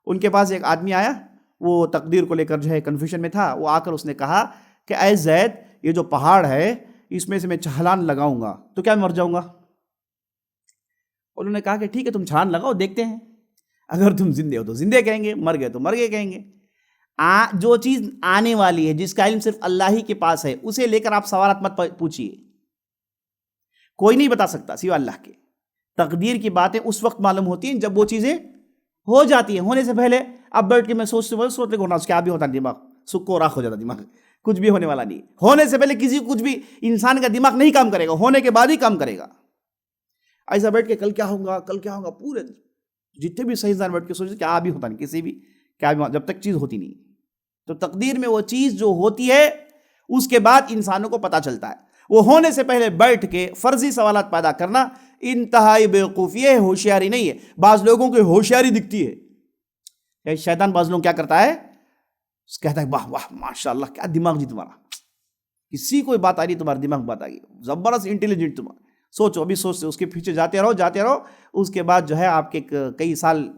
ان کے پاس ایک آدمی آیا وہ تقدیر کو لے کر جو ہے کنفیوژن میں تھا، وہ آ کر اس نے کہا کہ اے زید، یہ جو پہاڑ ہے اس میں سے میں چھلانگ لگاؤں گا تو کیا میں مر جاؤں گا؟ انہوں نے کہا کہ ٹھیک ہے، تم چھلانگ لگاؤ، دیکھتے ہیں، اگر تم زندے ہو تو زندے کہیں گے، مر گئے تو مر گئے کہیں گے۔ جو چیز آنے والی ہے، جس کا علم صرف اللہ ہی کے پاس ہے، اسے لے کر آپ سوالات مت پوچھیے، کوئی نہیں بتا سکتا سوائے اللہ کے۔ تقدیر کی باتیں اس وقت معلوم ہوتی ہیں جب وہ چیزیں ہو جاتی ہیں، ہونے سے پہلے اب بیٹھ کے میں سوچتے ہونا کیا بھی ہوتا ہے، دماغ سکو راکھ ہو جاتا دماغ، کچھ بھی ہونے والا نہیں۔ ہونے سے پہلے کسی کچھ بھی انسان کا دماغ نہیں کام کرے گا، ہونے کے بعد ہی کام کرے گا۔ ایسا بیٹھ کے کل کیا ہوگا، کل کیا ہوگا، پورے جتنے بھی سائنسدان بیٹھ کے سوچتے کیا بھی ہوتا نہیں، کسی بھی کیا بھی، جب تک چیز ہوتی نہیں۔ تو تقدیر میں وہ چیز جو ہوتی ہے اس کے بعد انسانوں کو پتہ چلتا ہے، وہ ہونے سے پہلے بیٹھ کے فرضی سوالات پیدا کرنا انتہائی بیوقوفی ہے، ہوشیاری نہیں ہے۔ بعض لوگوں کو ہوشیاری دکھتی ہے، شیطان بعض لوگوں کیا کرتا ہے، کہتا ہے واہ واہ ماشاء اللہ کیا دماغ جی تمہارا، کسی کوئی بات آ رہی تمہارے دماغ میں بات آ گئی، زبردست انٹیلیجنٹ تمہارا، سوچو ابھی سوچتے اس کے پیچھے جاتے رہو، اس کے بعد جو ہے آپ کے کئی سال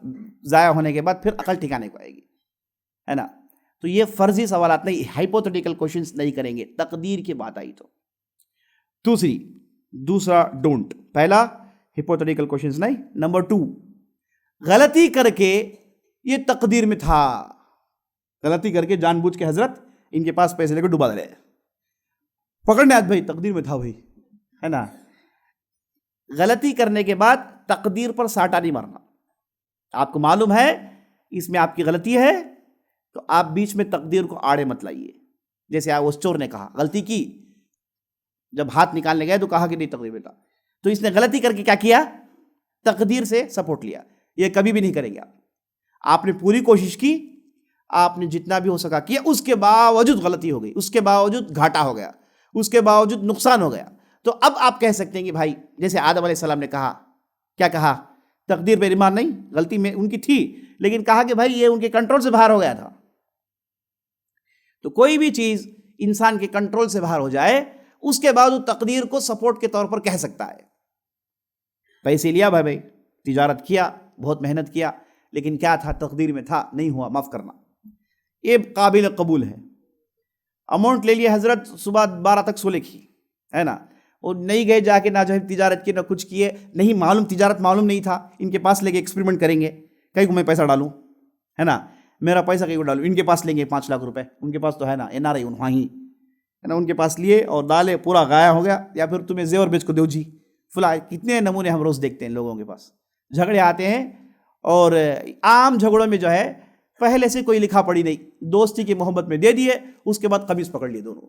ضائع ہونے کے بعد پھر عقل ٹھکانے کو آئے گی، ہے نا۔ تو یہ فرضی سوالات نہیں، ہائپوتھیٹیکل کوشچنس نہیں کریں گے، تقدیر کی بات آئی تو۔ دوسرا ڈونٹ، پہلا ہائپوتھیٹیکل کوشچنس نہیں، نمبر 2 غلطی کر کے یہ تقدیر میں تھا، غلطی کر کے جان بوجھ کے حضرت ان کے پاس پیسے لے کے ڈبا دے، پکڑنے آج بھائی تقدیر میں تھا بھائی، ہے نا۔ غلطی کرنے کے بعد تقدیر پر ساٹا نہیں مارنا، آپ کو معلوم ہے اس میں آپ کی غلطی ہے تو آپ بیچ میں تقدیر کو آڑے مت لائیے۔ جیسے اس چور نے کہا، غلطی کی، جب ہاتھ نکالنے گئے تو کہا کہ نہیں تقدیر میں تھا، تو اس نے غلطی کر کے کیا کیا، تقدیر سے سپورٹ لیا۔ یہ کبھی بھی نہیں کریں گے آپ نے پوری کوشش کی، آپ نے جتنا بھی ہو سکا کیا، اس کے باوجود غلطی ہو گئی، اس کے باوجود گھاٹا ہو گیا، اس کے باوجود نقصان ہو گیا، تو اب آپ کہہ سکتے ہیں کہ بھائی جیسے آدم علیہ السلام نے کہا، کیا کہا، تقدیر پہ ایمان نہیں، غلطی میں ان کی تھی لیکن کہا کہ بھائی یہ ان کے کنٹرول سے باہر ہو گیا تھا۔ تو کوئی بھی چیز انسان کے کنٹرول سے باہر ہو جائے اس کے بعد وہ تقدیر کو سپورٹ کے طور پر کہہ سکتا ہے۔ پیسے لیا بھائی، تجارت کیا، بہت محنت کیا، لیکن کیا تھا، تقدیر میں تھا، نہیں ہوا، معاف کرنا، یہ قابل قبول ہے۔ اماؤنٹ لے لیا حضرت، صبح 12 تک سو لکھی، ہے نا، وہ نہیں گئے جا کے، نہ جو ہے تجارت کی، نہ کچھ کیے، نہیں معلوم، تجارت معلوم نہیں تھا، ان کے پاس لے کے ایکسپیریمنٹ کریں گے، کہیں کو میں پیسہ ڈالوں، ہے نا، میرا پیسہ کہیں کو ڈالوں، ان کے پاس لیں گے 5 لاکھ روپے، ان کے پاس تو ہے نا NRI وہاں ہی، ہے نا، ان کے پاس لیے اور ڈالے، پورا غائب ہو گیا، یا پھر تمہیں زیور بیچ کو دو جی فلاں۔ کتنے نمونے ہم روز دیکھتے ہیں لوگوں کے پاس، جھگڑے آتے ہیں، اور عام جھگڑوں میں جو ہے پہلے سے کوئی لکھا پڑی نہیں، دوستی کی محبت میں دے دیے، اس کے بعد قمیص پکڑ لیے دونوں،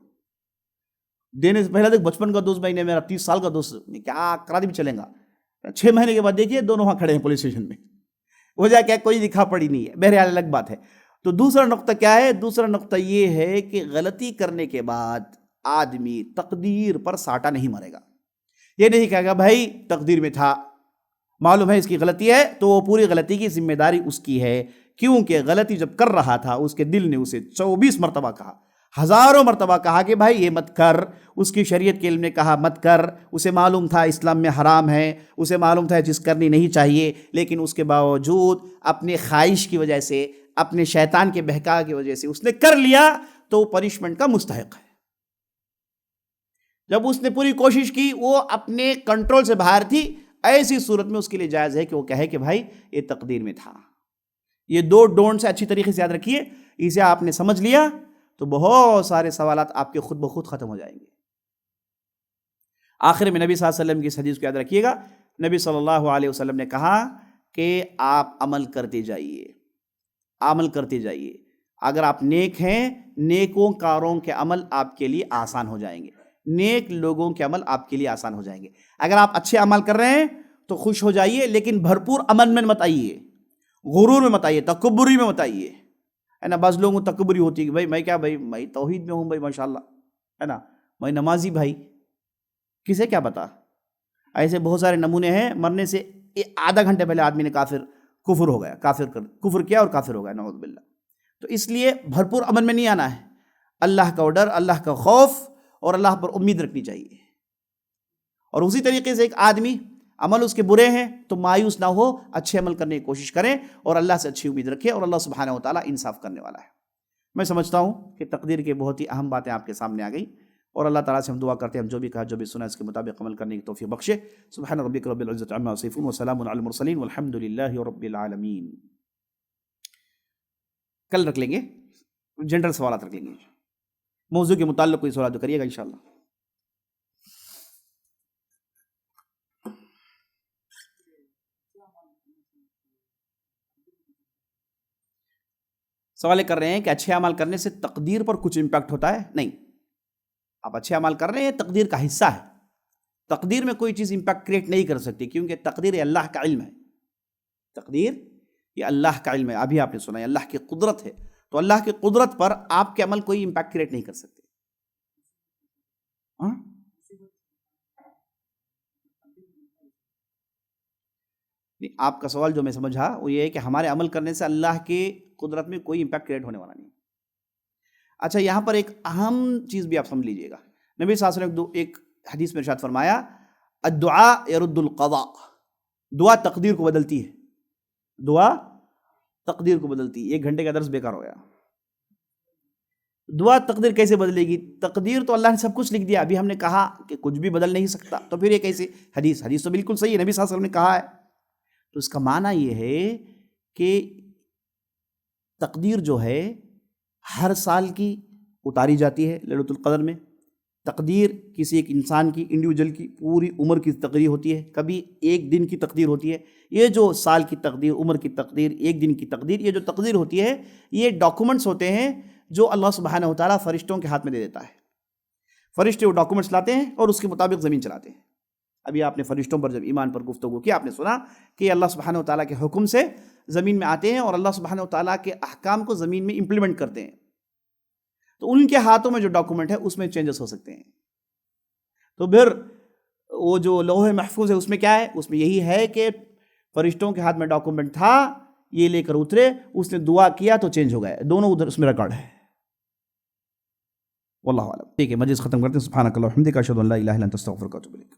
دینے سے پہلے تک بچپن کا دوست، بھائی نے میرا 30 سال کا دوست، میں کیا کرا بھی چلیں گا، 6 مہینے کے بعد دیکھیے دونوں وہاں کھڑے ہیں پولیس اسٹیشن میں، وجہ کیا، کوئی لکھا پڑی نہیں ہے، بہرحال الگ بات ہے۔ تو دوسرا نقطہ کیا ہے، دوسرا نقطہ یہ ہے کہ غلطی کرنے کے بعد آدمی تقدیر پر ساٹا نہیں مارے گا، یہ نہیں کہے گا بھائی تقدیر میں تھا، معلوم ہے اس کی غلطی ہے تو وہ پوری غلطی کی ذمہ داری اس کی ہے، کیونکہ غلطی جب کر رہا تھا اس کے دل نے اسے 24 مرتبہ کہا، ہزاروں مرتبہ کہا کہ بھائی یہ مت کر، اس کی شریعت کے علم نے کہا مت کر، اسے معلوم تھا اسلام میں حرام ہے، اسے معلوم تھا چیز کرنی نہیں چاہیے، لیکن اس کے باوجود اپنے خواہش کی وجہ سے، اپنے شیطان کے بہکا کی وجہ سے اس نے کر لیا، تو وہ پنشمنٹ کا مستحق ہے۔ جب اس نے پوری کوشش کی، وہ اپنے کنٹرول سے باہر تھی، ایسی صورت میں اس کے لیے جائز ہے کہ وہ کہے کہ بھائی یہ تقدیر میں تھا۔ یہ 2 ڈونٹ سے اچھی طریقے سے یاد رکھیے، اسے آپ نے سمجھ لیا تو بہت سارے سوالات آپ کے خود بخود ختم ہو جائیں گے۔ آخر میں نبی صلی اللہ علیہ وسلم کی اس حدیث کو یاد رکھیے گا، نبی صلی اللہ علیہ وسلم نے کہا کہ آپ عمل کرتے جائیے، عمل کرتے جائیے، اگر آپ نیک ہیں، نیکوں کاروں کے عمل آپ کے لیے آسان ہو جائیں گے، نیک لوگوں کے عمل آپ کے لیے آسان ہو جائیں گے۔ اگر آپ اچھے عمل کر رہے ہیں تو خوش ہو جائیے، لیکن بھرپور امن میں مت آئیے، غرور میں مت آئیے، تکبری میں مت آئیے، ہے نا۔ بعض لوگوں کو تکبری ہوتی ہے کہ بھائی میں کیا، بھائی میں توحید میں ہوں، بھائی ماشاءاللہ، ہے نا، میں نمازی، بھائی کسے کیا پتا۔ ایسے بہت سارے نمونے ہیں، مرنے سے آدھا گھنٹے پہلے آدمی نے کفر ہو گیا، کفر کیا اور کافر ہو گیا، نعوذ باللہ۔ تو اس لیے بھرپور امن میں نہیں آنا ہے، اللہ کا ڈر، اللہ کا خوف اور اللہ پر امید رکھنی چاہیے۔ اور اسی طریقے سے ایک آدمی عمل اس کے برے ہیں تو مایوس نہ ہو، اچھے عمل کرنے کی کوشش کریں اور اللہ سے اچھی امید رکھیں، اور اللہ سبحانہ و تعالیٰ انصاف کرنے والا ہے۔ میں سمجھتا ہوں کہ تقدیر کی بہت ہی اہم باتیں آپ کے سامنے آ گئی، اور اللہ تعالیٰ سے ہم دعا کرتے ہیں ہم جو بھی کہا جو بھی سنا اس کے مطابق عمل کرنے کی توفیق بخشے۔ سبحان ربک رب العزۃ عما یصفون وسلام علی المرسلین والحمد للہ رب العالمین۔ کل رکھ لیں گے جنرل سوالات رکھ لیں گے، موضوع کے متعلق کوئی سوال تو کریے گا انشاءاللہ۔ سوال کر رہے ہیں کہ اچھے اعمال کرنے سے تقدیر پر کچھ امپیکٹ ہوتا ہے؟ نہیں، آپ اچھے اعمال کر رہے ہیں، تقدیر کا حصہ ہے، تقدیر میں کوئی چیز امپیکٹ کریٹ نہیں کر سکتی، کیونکہ تقدیر یہ اللہ کا علم ہے، تقدیر یہ اللہ کا علم ہے، ابھی آپ نے سنا ہے اللہ کی قدرت ہے، تو اللہ کی قدرت پر آپ کے عمل کوئی امپیکٹ کریٹ نہیں کر سکتے۔ ہاں آپ کا سوال جو میں سمجھا وہ یہ ہے کہ ہمارے عمل کرنے سے اللہ کی قدرت میں کوئی امپیکٹ کریٹ ہونے والا نہیں۔ اچھا، یہاں پر ایک اہم چیز بھی آپ سمجھ لیجئے گا، نبی صلی اللہ علیہ وسلم نے ایک حدیث میں ارشاد فرمایا الدعاء يرد القضاء، دعا تقدیر کو بدلتی ہے، دعا تقدیر کو بدلتی ہے۔ 1 گھنٹے کا درس بیکار ہو گیا۔ دعا تقدیر کیسے بدلے گی؟ تقدیر تو اللہ نے سب کچھ لکھ دیا، ابھی ہم نے کہا کہ کچھ بھی بدل نہیں سکتا، تو پھر یہ کیسے؟ حدیث تو بالکل صحیح ہے، نبی صلی اللہ علیہ وسلم نے کہا ہے، تو اس کا معنی یہ ہے کہ تقدیر جو ہے ہر سال کی اتاری جاتی ہے لیلۃ القدر میں۔ تقدیر کسی ایک انسان کی، انڈیویجول کی پوری عمر کی تقدیر ہوتی ہے، کبھی 1 دن کی تقدیر ہوتی ہے۔ یہ جو سال کی تقدیر، عمر کی تقدیر، 1 دن کی تقدیر، یہ جو تقدیر ہوتی ہے یہ ڈاکومنٹس ہوتے ہیں جو اللہ سبحانہ و تعالیٰ فرشتوں کے ہاتھ میں دے دیتا ہے۔ فرشتے وہ ڈاکومنٹس لاتے ہیں اور اس کے مطابق زمین چلاتے ہیں۔ ابھی آپ نے فرشتوں پر جب ایمان پر گفتگو کی، آپ نے سنا کہ اللہ سبحانہ و تعالیٰ کے حکم سے زمین میں آتے ہیں اور اللہ سبحانہ و تعالیٰ کے احکام کو زمین میں امپلیمنٹ کرتے ہیں، تو ان کے ہاتھوں میں جو ڈاکومنٹ ہے اس میں چینجز ہو سکتے ہیں۔ تو پھر وہ جو لوح محفوظ ہے اس میں کیا ہے؟ اس میں یہی ہے کہ فرشتوں کے ہاتھ میں ڈاکومنٹ تھا، یہ لے کر اترے، اس نے دعا کیا تو چینج ہو گئے، دونوں ادھر اس میں ریکارڈ ہے۔ واللہ اعلم۔ ٹھیک ہے، مجلس ختم کرتے ہیں۔ سبحانک اللہم وبحمدک، اشہد ان لا الہ الا انت، استغفرک و اتوب الیک۔